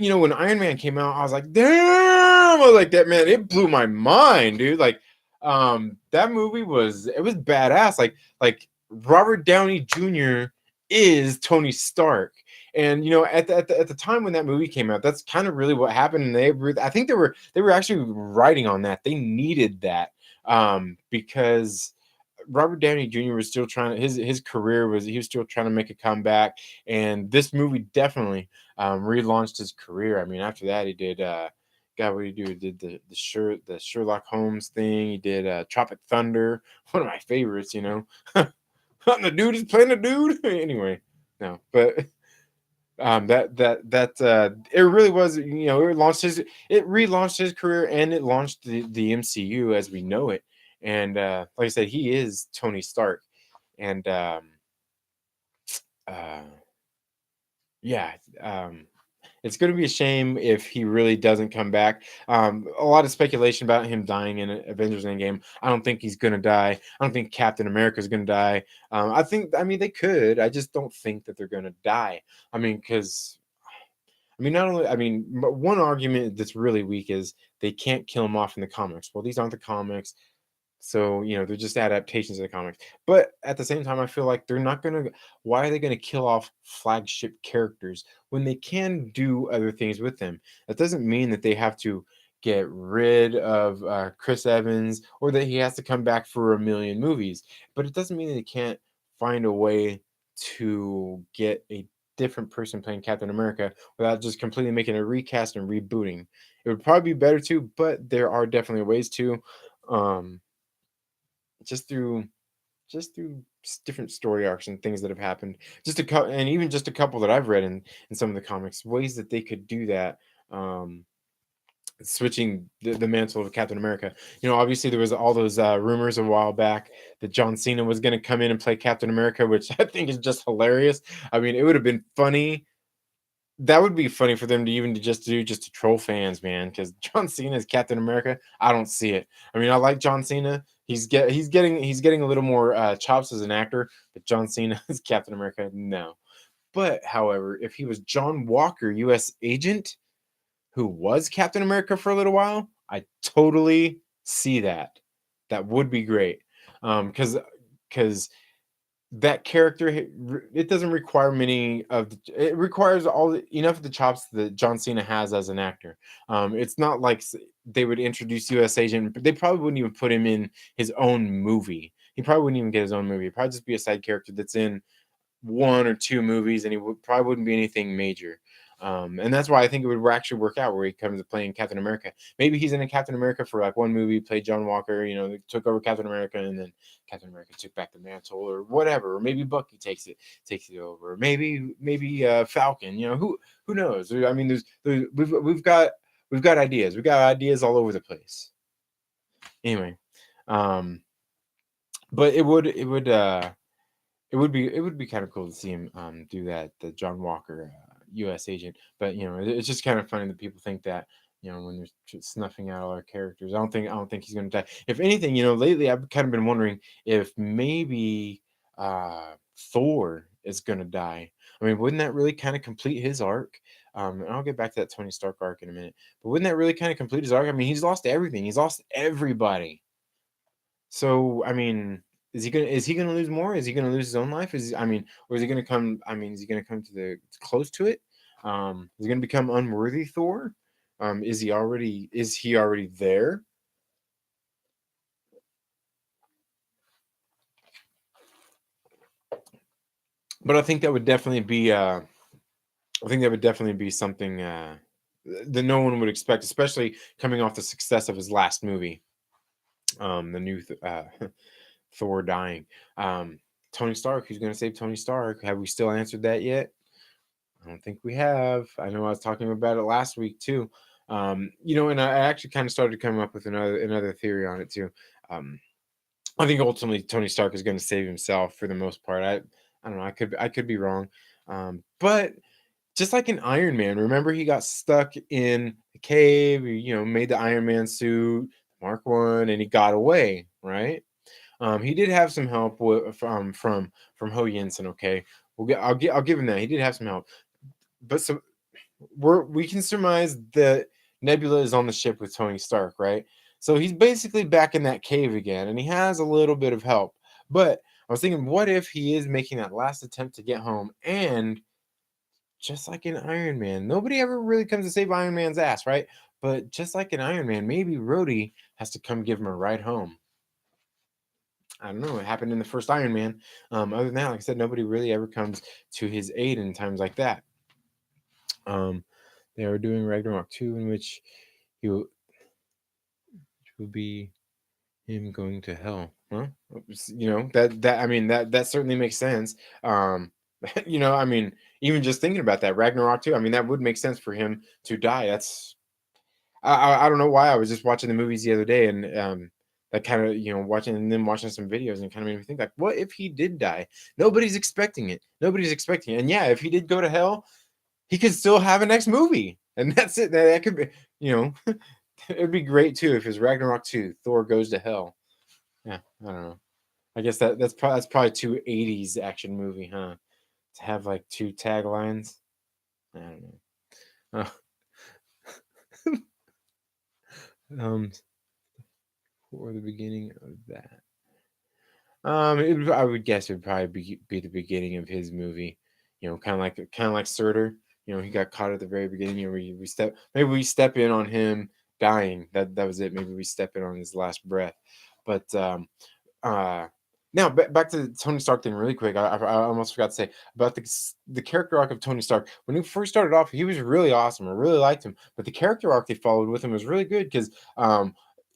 when Iron Man came out, I was like, damn, I was like that, man. It blew my mind, dude. Like, that movie was badass. Like Robert Downey Jr. is Tony Stark, and at the time when that movie came out, that's kind of really what happened. And I think they were actually writing on that. They needed that, because Robert Downey Jr. was still trying his career was he was still trying to make a comeback, and this movie definitely relaunched his career. I mean, after that, he did God, what did he do? He did the Sherlock Holmes thing. He did Tropic Thunder, one of my favorites. The dude is playing a dude. Anyway, no, but it really was. It relaunched his career, and it launched the MCU as we know it. And like I said, he is Tony Stark, and uh, yeah, it's going to be a shame if he really doesn't come back. A lot of speculation about him dying in Avengers Endgame. I don't think he's going to die. I don't think Captain America is going to die. I mean, they could. I just don't think that they're going to die. I mean, because not only, one argument that's really weak is they can't kill him off in the comics. Well, these aren't the comics. So, they're just adaptations of the comics. But at the same time, I feel like they're not going to. Why are they going to kill off flagship characters when they can do other things with them? That doesn't mean that they have to get rid of Chris Evans or that he has to come back for a million movies. But it doesn't mean that they can't find a way to get a different person playing Captain America without just completely making a recast and rebooting. It would probably be better to, but there are definitely ways to. Um, just through different story arcs and things that have happened, and even just a couple that I've read in some of the comics, ways that they could do that. um Switching the mantle of Captain America. Obviously there was all those rumors a while back that John Cena was going to come in and play Captain America, which I think is just hilarious. I mean, it would have been funny. That would be funny for them to even to just do, just to troll fans, man. Because John Cena is Captain America, I don't see it. I mean, I like John Cena. He's getting a little more chops as an actor, but John Cena is Captain America, no. But however, if he was John Walker, U.S. agent, who was Captain America for a little while, I totally see that. That would be great. Because that character, it doesn't require many of it requires enough of the chops that John Cena has as an actor. It's not like they would introduce US Agent, but they probably wouldn't even put him in his own movie. He probably wouldn't even get his own movie. It'd probably just be a side character that's in one or two movies, and probably wouldn't be anything major. And that's why I think it would actually work out where he comes to playing Captain America. Maybe he's in a Captain America for like one movie, played John Walker, took over Captain America, and then Captain America took back the mantle or whatever. Or maybe Bucky takes it over. Or maybe Falcon. Who knows? I mean, we've got ideas. We've got ideas all over the place. Anyway, um, but it would be kind of cool to see him do that, the John Walker U.S. agent. But it's just kind of funny that people think that when they're snuffing out all our characters. I don't think he's going to die. If anything, lately I've kind of been wondering if maybe Thor is going to die. I mean, wouldn't that really kind of complete his arc? And I'll get back to that Tony Stark arc in a minute. But wouldn't that really kind of complete his arc? I mean, he's lost everything. He's lost everybody. So I mean, is he gonna lose more? Is he gonna lose his own life? Or is he gonna come? I mean, is he gonna come to the close to it? Is he gonna become unworthy Thor? Is he already there? But I think that would definitely be something that no one would expect, especially coming off the success of his last movie, the new Thor dying. Tony Stark, who's going to save Tony Stark? Have we still answered that yet? I don't think we have. I know I was talking about it last week too. And I actually kind of started coming up with another theory on it too. Um, I think ultimately Tony Stark is going to save himself for the most part. I don't know. I could be wrong. But just like in Iron Man, remember he got stuck in the cave. Made the Iron Man suit, Mark One, and he got away. Right. He did have some help from Ho Jensen. Okay, I'll give him that. He did have some help, but so we can surmise that Nebula is on the ship with Tony Stark, right? So he's basically back in that cave again, and he has a little bit of help. But I was thinking, what if he is making that last attempt to get home, and just like in Iron Man, nobody ever really comes to save Iron Man's ass, right? But just like in Iron Man, maybe Rhodey has to come give him a ride home. I don't know. It happened in the first Iron Man. Other than that, like I said, nobody really ever comes to his aid in times like that. Um, they were doing Ragnarok 2, in which he will, which will be him going to hell, huh? That I mean that certainly makes sense. Um, I mean, even just thinking about that Ragnarok too. I mean, that would make sense for him to die. That's I don't know why I was just watching the movies the other day and that kind of watching and then watching some videos and kind of made me think like, what if he did die? Nobody's expecting it. Nobody's expecting it. And yeah, if he did go to hell, he could still have a next movie, and that's it. That could be, it'd be great too if his Ragnarok 2, Thor goes to hell. Yeah, I don't know. I guess that's probably two 80s action movie, huh? To have like two taglines. I don't know. Um, for the beginning of that. I would guess it would probably be the beginning of his movie. Kind of like Surtur. He got caught at the very beginning. We step in on him dying. That was it. Maybe we step in on his last breath. But uh, now back to the Tony Stark thing really quick. I almost forgot to say about the character arc of Tony Stark. When he first started off, he was really awesome. I really liked him. But the character arc they followed with him was really good because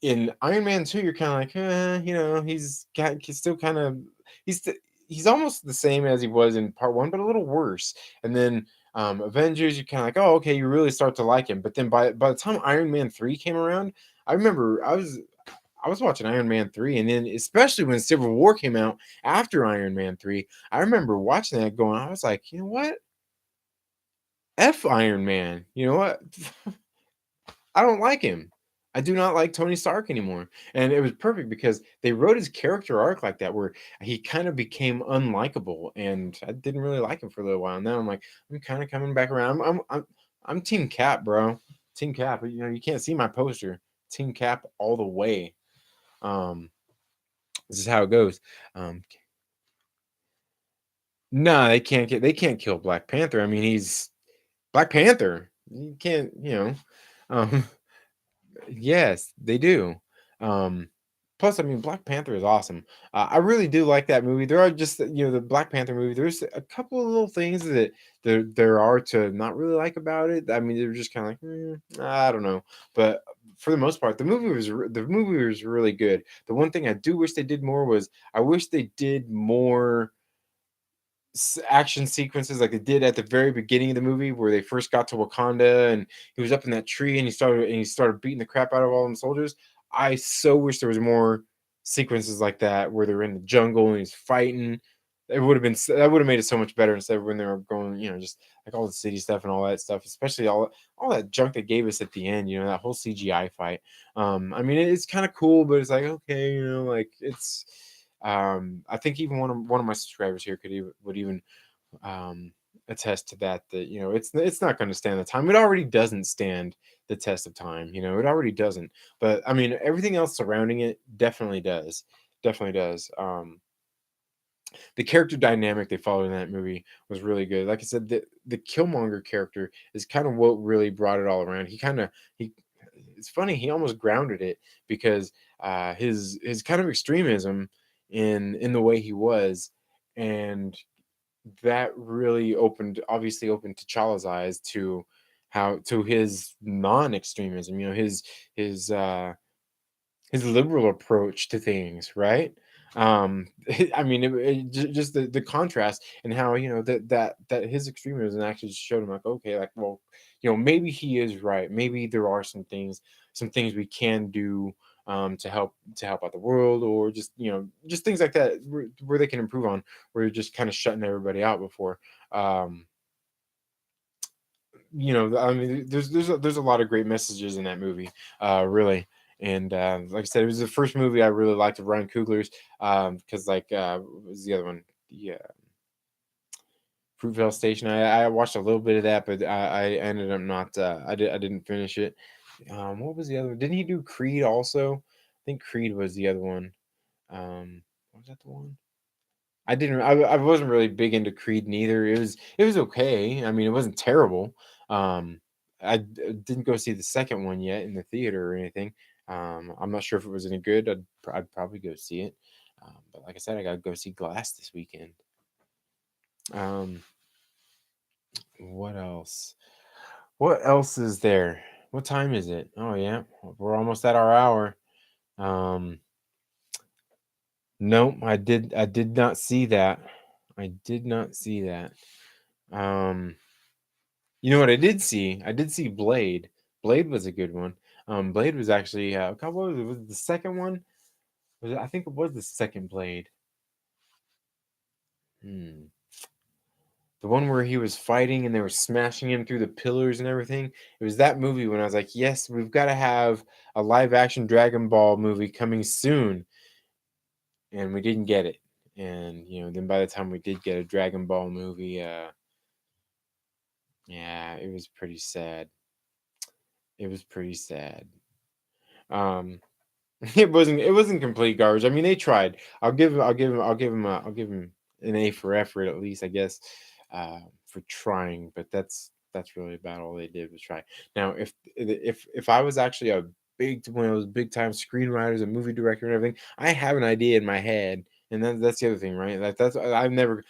in Iron Man 2, you're kind of like, he's still kind of he's he's almost the same as he was in part one, but a little worse. And then Avengers, you're kind of like, oh, okay, you really start to like him. But then by the time Iron Man 3 came around, I remember I was watching Iron Man 3, and then especially when Civil War came out after Iron Man 3, I remember watching that going, I was like, you know what? F Iron Man. You know what? I don't like him. I do not like Tony Stark anymore. And it was perfect because they wrote his character arc like that, where he kind of became unlikable, and I didn't really like him for a little while. Now I'm like, I'm kind of coming back around. I'm Team Cap, bro. Team Cap. You can't see my poster. Team Cap all the way. Um, this is how it goes. Um, no, they can't kill Black Panther. I mean, he's Black Panther. You can't, um, yes, they do. Um, plus, I mean, Black Panther is awesome. I really do like that movie. There are just, the Black Panther movie. There's a couple of little things that there are to not really like about it. I mean, they're just kind of like, I don't know. But for the most part, the movie was really good. The one thing I do wish they did more was I wish they did more action sequences like they did at the very beginning of the movie where they first got to Wakanda and he was up in that tree and he started beating the crap out of all them soldiers. I so wish there was more sequences like that where they're in the jungle and he's fighting. That would have made it so much better instead of when they were going, just like all the city stuff and all that stuff, especially all that junk they gave us at the end, that whole CGI fight. I mean, it's kind of cool, but it's like, okay, like it's I think even one of my subscribers here would even um, attest to that it's not going to stand the time. It already doesn't stand the test of time. It already doesn't. But I mean, everything else surrounding it definitely does. Definitely does. The character dynamic they followed in that movie was really good. Like I said, the Killmonger character is kind of what really brought it all around. He it's funny, he almost grounded it because his kind of extremism in the way he was, and that really obviously opened T'Challa's eyes to his non-extremism, his liberal approach to things, right? I mean, just the contrast and how that his extremism actually just showed him like, okay, like, well, maybe he is right. Maybe there are some things we can do to help out the world, or just things like that where they can improve on. Where you're just kind of shutting everybody out before. Um, I mean, there's a lot of great messages in that movie, really. And like I said, it was the first movie I really liked of Ryan Coogler's, because what was the other one? Yeah, Fruitvale Station. I watched a little bit of that, but I ended up not. I didn't finish it. What was the other one? Didn't he do Creed also? I think Creed was the other one. Was that the one? I wasn't really big into Creed neither. It was okay. I mean, it wasn't terrible. Didn't go see the second one yet in the theater or anything. I'm not sure if it was any good. I'd probably go see it. But like I said, I gotta go see Glass this weekend. Um, what else? What else is there? What time is it? Oh yeah, we're almost at our hour. Um, nope, I did not see that. I did not see that. Um, you know what I did see? I did see Blade. Blade was a good one. Blade was actually what was it the second one? I think it was the second Blade. Hmm. The one where he was fighting and they were smashing him through the pillars and everything. It was that movie when I was like, yes, we've got to have a live action Dragon Ball movie coming soon. And we didn't get it. And then by the time we did get a Dragon Ball movie, yeah, it was pretty sad. It was pretty sad. Um, it wasn't complete garbage. I mean, they tried. I'll give him an A for effort at least, I guess, for trying. But that's really about all they did was try. Now, if I was actually a big one of those big time screenwriters and movie director and everything, I have an idea in my head, and that's the other thing, right? Like that's I'll never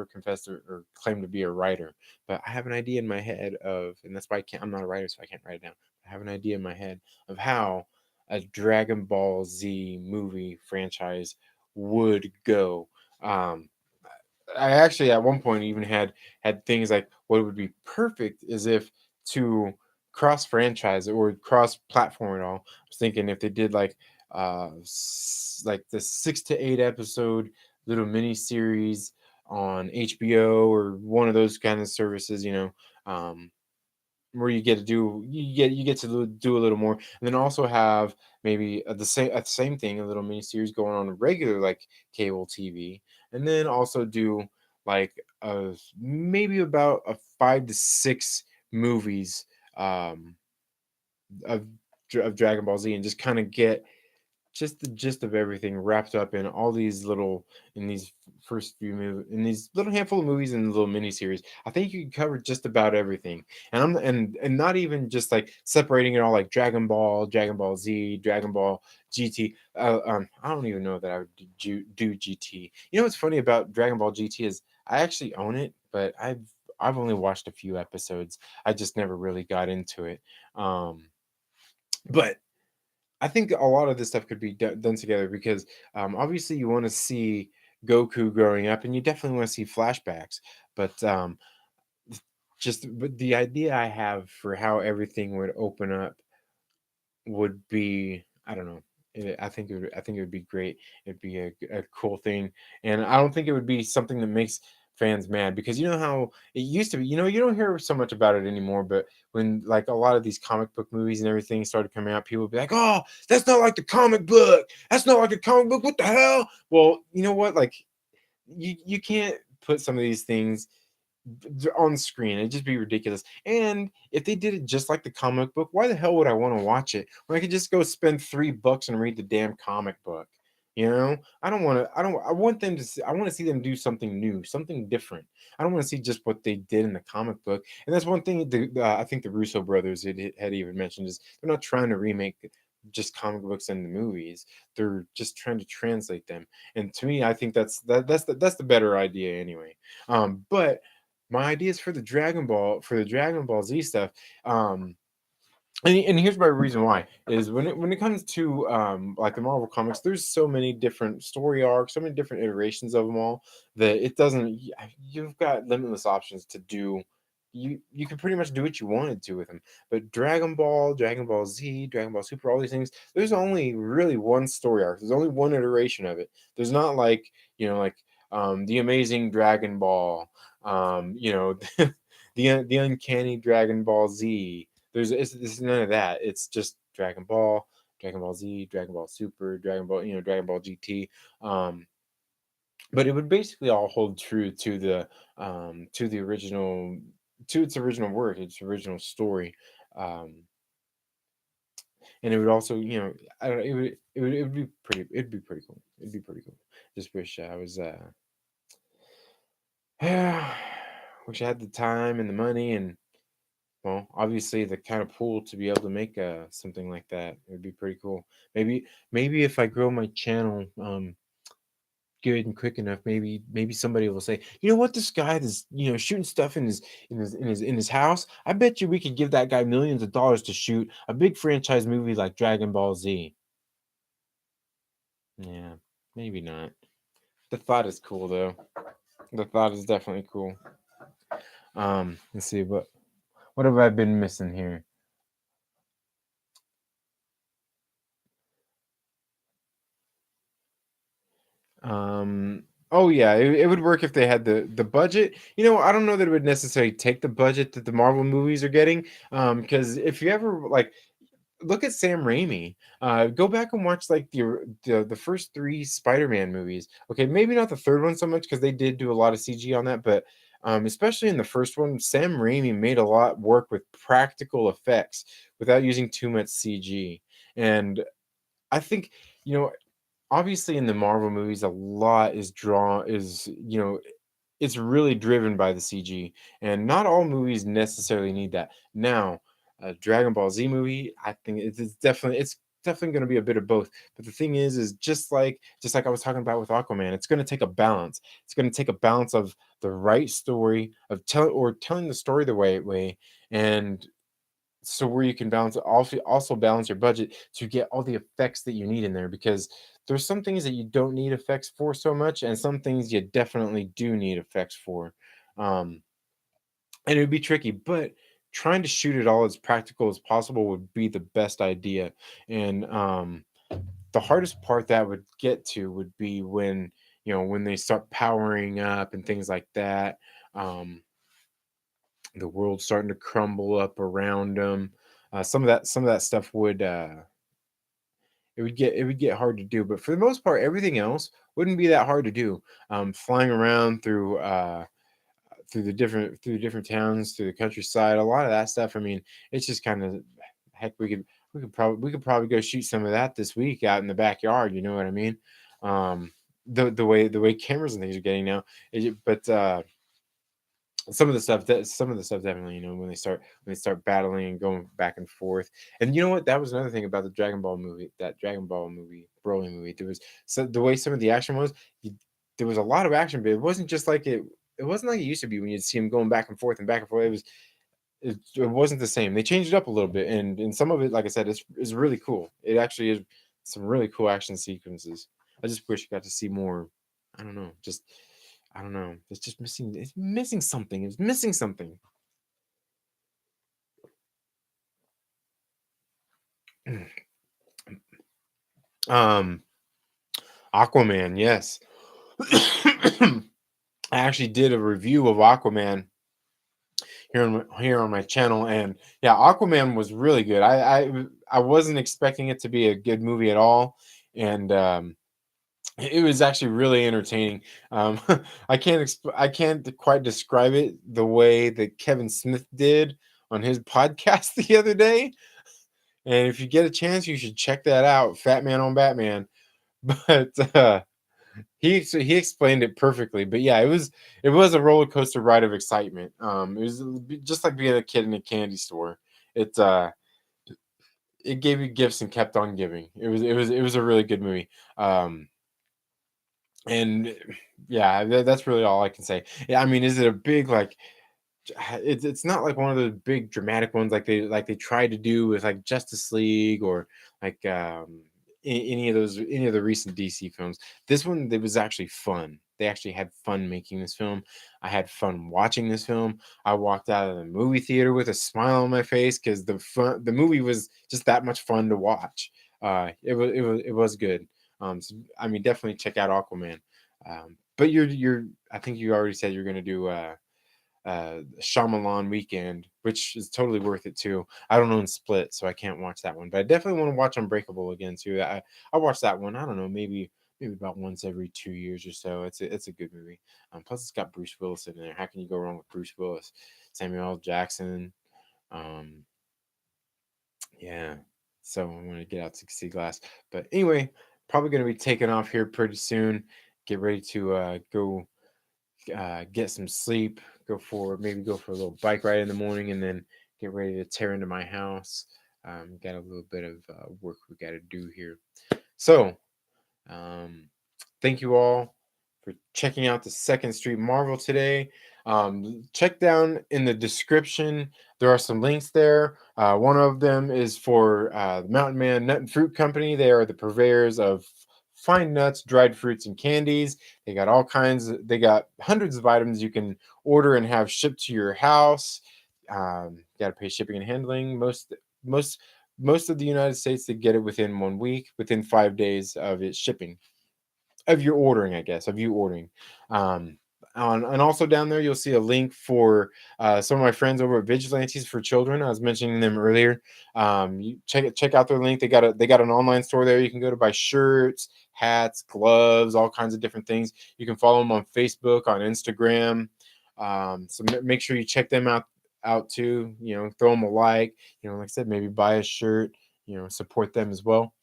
confess or claim to be a writer, but I have an idea in my head and that's why I'm not a writer, so I can't write it down. I have an idea in my head of how a Dragon Ball Z movie franchise would go. Um, I actually at one point even had things like what would be perfect is if to cross franchise or cross platform at all. I was thinking if they did like the 6 to 8 episode little mini series on HBO or one of those kind of services, where you get to do a little more, and then also have maybe the same thing, a little mini series going on regular like cable TV, and then also do like maybe about a 5 to 6 movies um, of of Dragon Ball Z, and just kind of get just the gist of everything wrapped up in all these little in these first few movies in these little handful of movies and little miniseries. I think you can cover just about everything, and not even just like separating it all like Dragon Ball Z, Dragon Ball GT. I don't even know that I would do GT. You know what's funny about Dragon Ball GT is I actually own it, but I've only watched a few episodes. I just never really got into it. But I think a lot of this stuff could be done together because obviously you want to see Goku growing up, and you definitely want to see flashbacks. But but the idea I have for how everything would open up would be, I don't know. I think it would be great. It'd be a cool thing, and I don't think it would be something that makes fans mad because you know how it used to be. You don't hear so much about it anymore. But when like a lot of these comic book movies and everything started coming out, people would be like, "Oh, that's not like the comic book. That's not like a comic book. What the hell?" Well, you know what? Like you can't put some of these things on screen. It'd just be ridiculous. And if they did it just like the comic book, why the hell would I want to watch it when I could just go spend $3 and read the damn comic book? I don't want to. I don't. I want them to. I want to see them do something new, something different. I don't want to see just what they did in the comic book. And that's one thing. I think the Russo brothers had even mentioned is they're not trying to remake just comic books into movies. They're just trying to translate them. And to me, I think that's the better idea anyway. But my ideas for the Dragon Ball Z stuff. And here's my reason why is when it comes to like the Marvel comics, there's so many different story arcs, so many different iterations of them all that it doesn't. You've got limitless options to do. You can pretty much do what you wanted to with them. But Dragon Ball, Dragon Ball Z, Dragon Ball Super, all these things. There's only really one story arc. There's only one iteration of it. There's not like like the Amazing Dragon Ball, the Uncanny Dragon Ball Z. It's none of that. It's just Dragon Ball, Dragon Ball Z, Dragon Ball Super, Dragon Ball, Dragon Ball GT. Um, but it would basically all hold true to the original to its original work, its original story. Um, and it would also, I don't know, it'd be pretty cool. It'd be pretty cool. Just wish I was wish I had the time and the money and well, obviously the kind of pool to be able to make something like that. It would be pretty cool. Maybe if I grow my channel, good and quick enough, maybe somebody will say, you know what, this guy is shooting stuff in his house. I bet you we could give that guy millions of dollars to shoot a big franchise movie like Dragon Ball Z. Yeah, maybe not. The thought is cool though. The thought is definitely cool. Let's see what have I been missing here? Um, oh yeah, it would work if they had the budget. I don't know that it would necessarily take the budget that the Marvel movies are getting. Because if you ever like look at Sam Raimi, go back and watch like the first three Spider-Man movies. Okay, maybe not the third one so much because they did do a lot of CG on that, but especially in the first one, Sam Raimi made a lot work with practical effects without using too much CG. And I think you know obviously in the Marvel movies a lot is drawn is it's really driven by the CG, and not all movies necessarily need that. Now, a Dragon Ball Z movie, I think it's definitely going to be a bit of both. But the thing is just like I was talking about with Aquaman, it's going to take a balance. It's going to take a balance of the right story of telling the story the right way, and so where you can also balance your budget to get all the effects that you need in there, because there's some things that you don't need effects for so much and some things you definitely do need effects for. um and it would be tricky, but trying to shoot it all as practical as possible would be the best idea. And the hardest part that would get to would be when they start powering up and things like that. The world starting to crumble up around them. Some of that stuff it would get hard to do, but for the most part, everything else wouldn't be that hard to do. Flying around through the different towns, through the countryside, a lot of that stuff. I mean, it's just kind of heck. We could probably go shoot some of that this week out in the backyard. You know what I mean? Um, the way cameras and things are getting now, but some of the stuff definitely, when they start battling and going back and forth. And you know what, that was another thing about the Dragon Ball movie, Broly movie. There was, so the way some of the action was, there was a lot of action, but it wasn't just like it wasn't like it used to be when you'd see him going back and forth and back and forth. It wasn't the same. They changed it up a little bit, and some of it, like I said, is really cool. It actually is some really cool action sequences. I just wish I got to see more. I don't know, just I don't know. It's just missing. It's missing something. It's missing something. um, Aquaman. Yes, I actually did a review of Aquaman here on my channel, and yeah, Aquaman was really good. I wasn't expecting it to be a good movie at all, and it was actually really entertaining. Um, I can't quite describe it the way that Kevin Smith did on his podcast the other day. And if you get a chance, you should check that out, Fat Man on Batman. But he explained it perfectly. But yeah, it was a roller coaster ride of excitement. It was just like being a kid in a candy store. It it gave you gifts and kept on giving. It was a really good movie. And yeah, that's really all I can say. Yeah, I mean, is it a big like it's not like one of the big dramatic ones like they tried to do with like Justice League or like any of the recent DC films. This one, it was actually fun. They actually had fun making this film. I had fun watching this film. I walked out of the movie theater with a smile on my face because the movie was just that much fun to watch. It was good. So, I mean, definitely check out Aquaman. But I think you already said you're gonna do Shyamalan Weekend, which is totally worth it too. I don't own Split, so I can't watch that one, but I definitely want to watch Unbreakable again too. I watch that one. I don't know, maybe about once every 2 years or so. It's a good movie. Plus, it's got Bruce Willis in there. How can you go wrong with Bruce Willis? Samuel L. Jackson. Um, yeah. So I'm gonna get out to see Glass. But anyway, probably gonna be taking off here pretty soon. Get ready to go get some sleep, maybe go for a little bike ride in the morning, and then get ready to tear into my house. Got a little bit of work we got to do here. So, um, thank you all. for checking out the Second Street Marvel today. Check down in the description. There are some links there. One of them is for the Mountain Man Nut and Fruit Company. They are the purveyors of fine nuts, dried fruits, and candies. They got all kinds. They got hundreds of items you can order and have shipped to your house. Got to pay shipping and handling. Most most of the United States, they get it within 1 week, within 5 days of it shipping, of your ordering, I guess, of you ordering. Um, and also down there, you'll see a link for some of my friends over at Vigilantes for Children. I was mentioning them earlier. You check out their link. They got an online store there. You can go to buy shirts, hats, gloves, all kinds of different things. You can follow them on Facebook, on Instagram. So make sure you check them out too. Throw them a like. Like I said, maybe buy a shirt. Support them as well.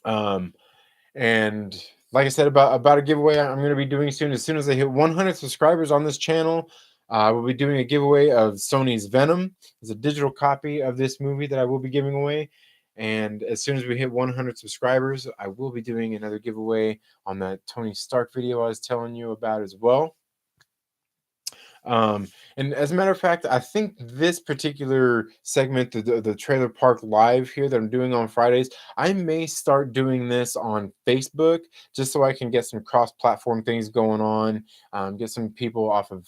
Um, and like I said about a giveaway I'm going to be doing soon. As soon as I hit 100 subscribers on this channel, we'll be doing a giveaway of Sony's Venom. It's a digital copy of this movie that I will be giving away. And as soon as we hit 100 subscribers, I will be doing another giveaway on that Tony Stark video I was telling you about as well. And as a matter of fact, I think this particular segment, the Trailer Park Live here that I'm doing on Fridays, I may start doing this on Facebook just so I can get some cross-platform things going on, get some people off of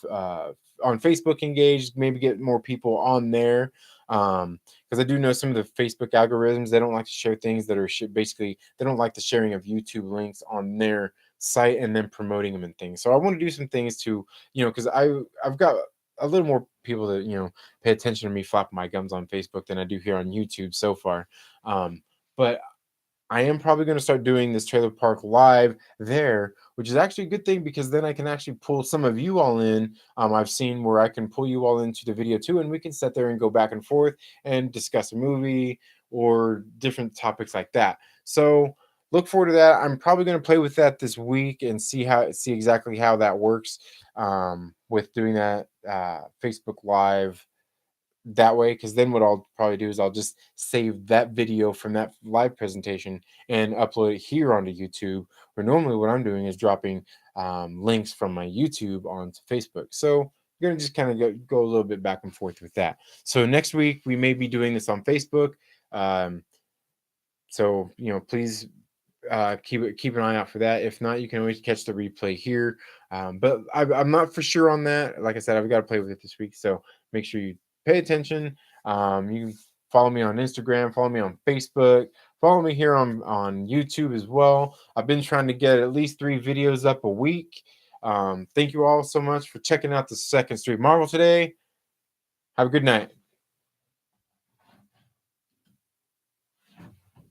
on Facebook engaged, maybe get more people on there. Because I do know some of the Facebook algorithms, they don't like to share things that are basically, they don't like the sharing of YouTube links on their site and then promoting them and things. So I want to do some things to, because I've got a little more people that pay attention to me flapping my gums on Facebook than I do here on YouTube so far. But I am probably going to start doing this Trailer Park Live there, which is actually a good thing because then I can actually pull some of you all in. I've seen where I can pull you all into the video too, and we can sit there and go back and forth and discuss a movie or different topics like that. So look forward to that. I'm probably going to play with that this week and see exactly how that works with doing that Facebook Live that way, because then what I'll probably do is I'll just save that video from that live presentation and upload it here onto YouTube, where normally what I'm doing is dropping links from my YouTube onto Facebook. So you're gonna just kind of go a little bit back and forth with that. So next week we may be doing this on Facebook. So please keep an eye out for that. If not, you can always catch the replay here. But I'm not for sure on that. Like I said, I've got to play with it this week, so make sure you pay attention. You can follow me on Instagram, follow me on Facebook, follow me here on YouTube as well. I've been trying to get at least 3 videos up a week. Thank you all so much for checking out the Second Street Marvel today. Have a good night.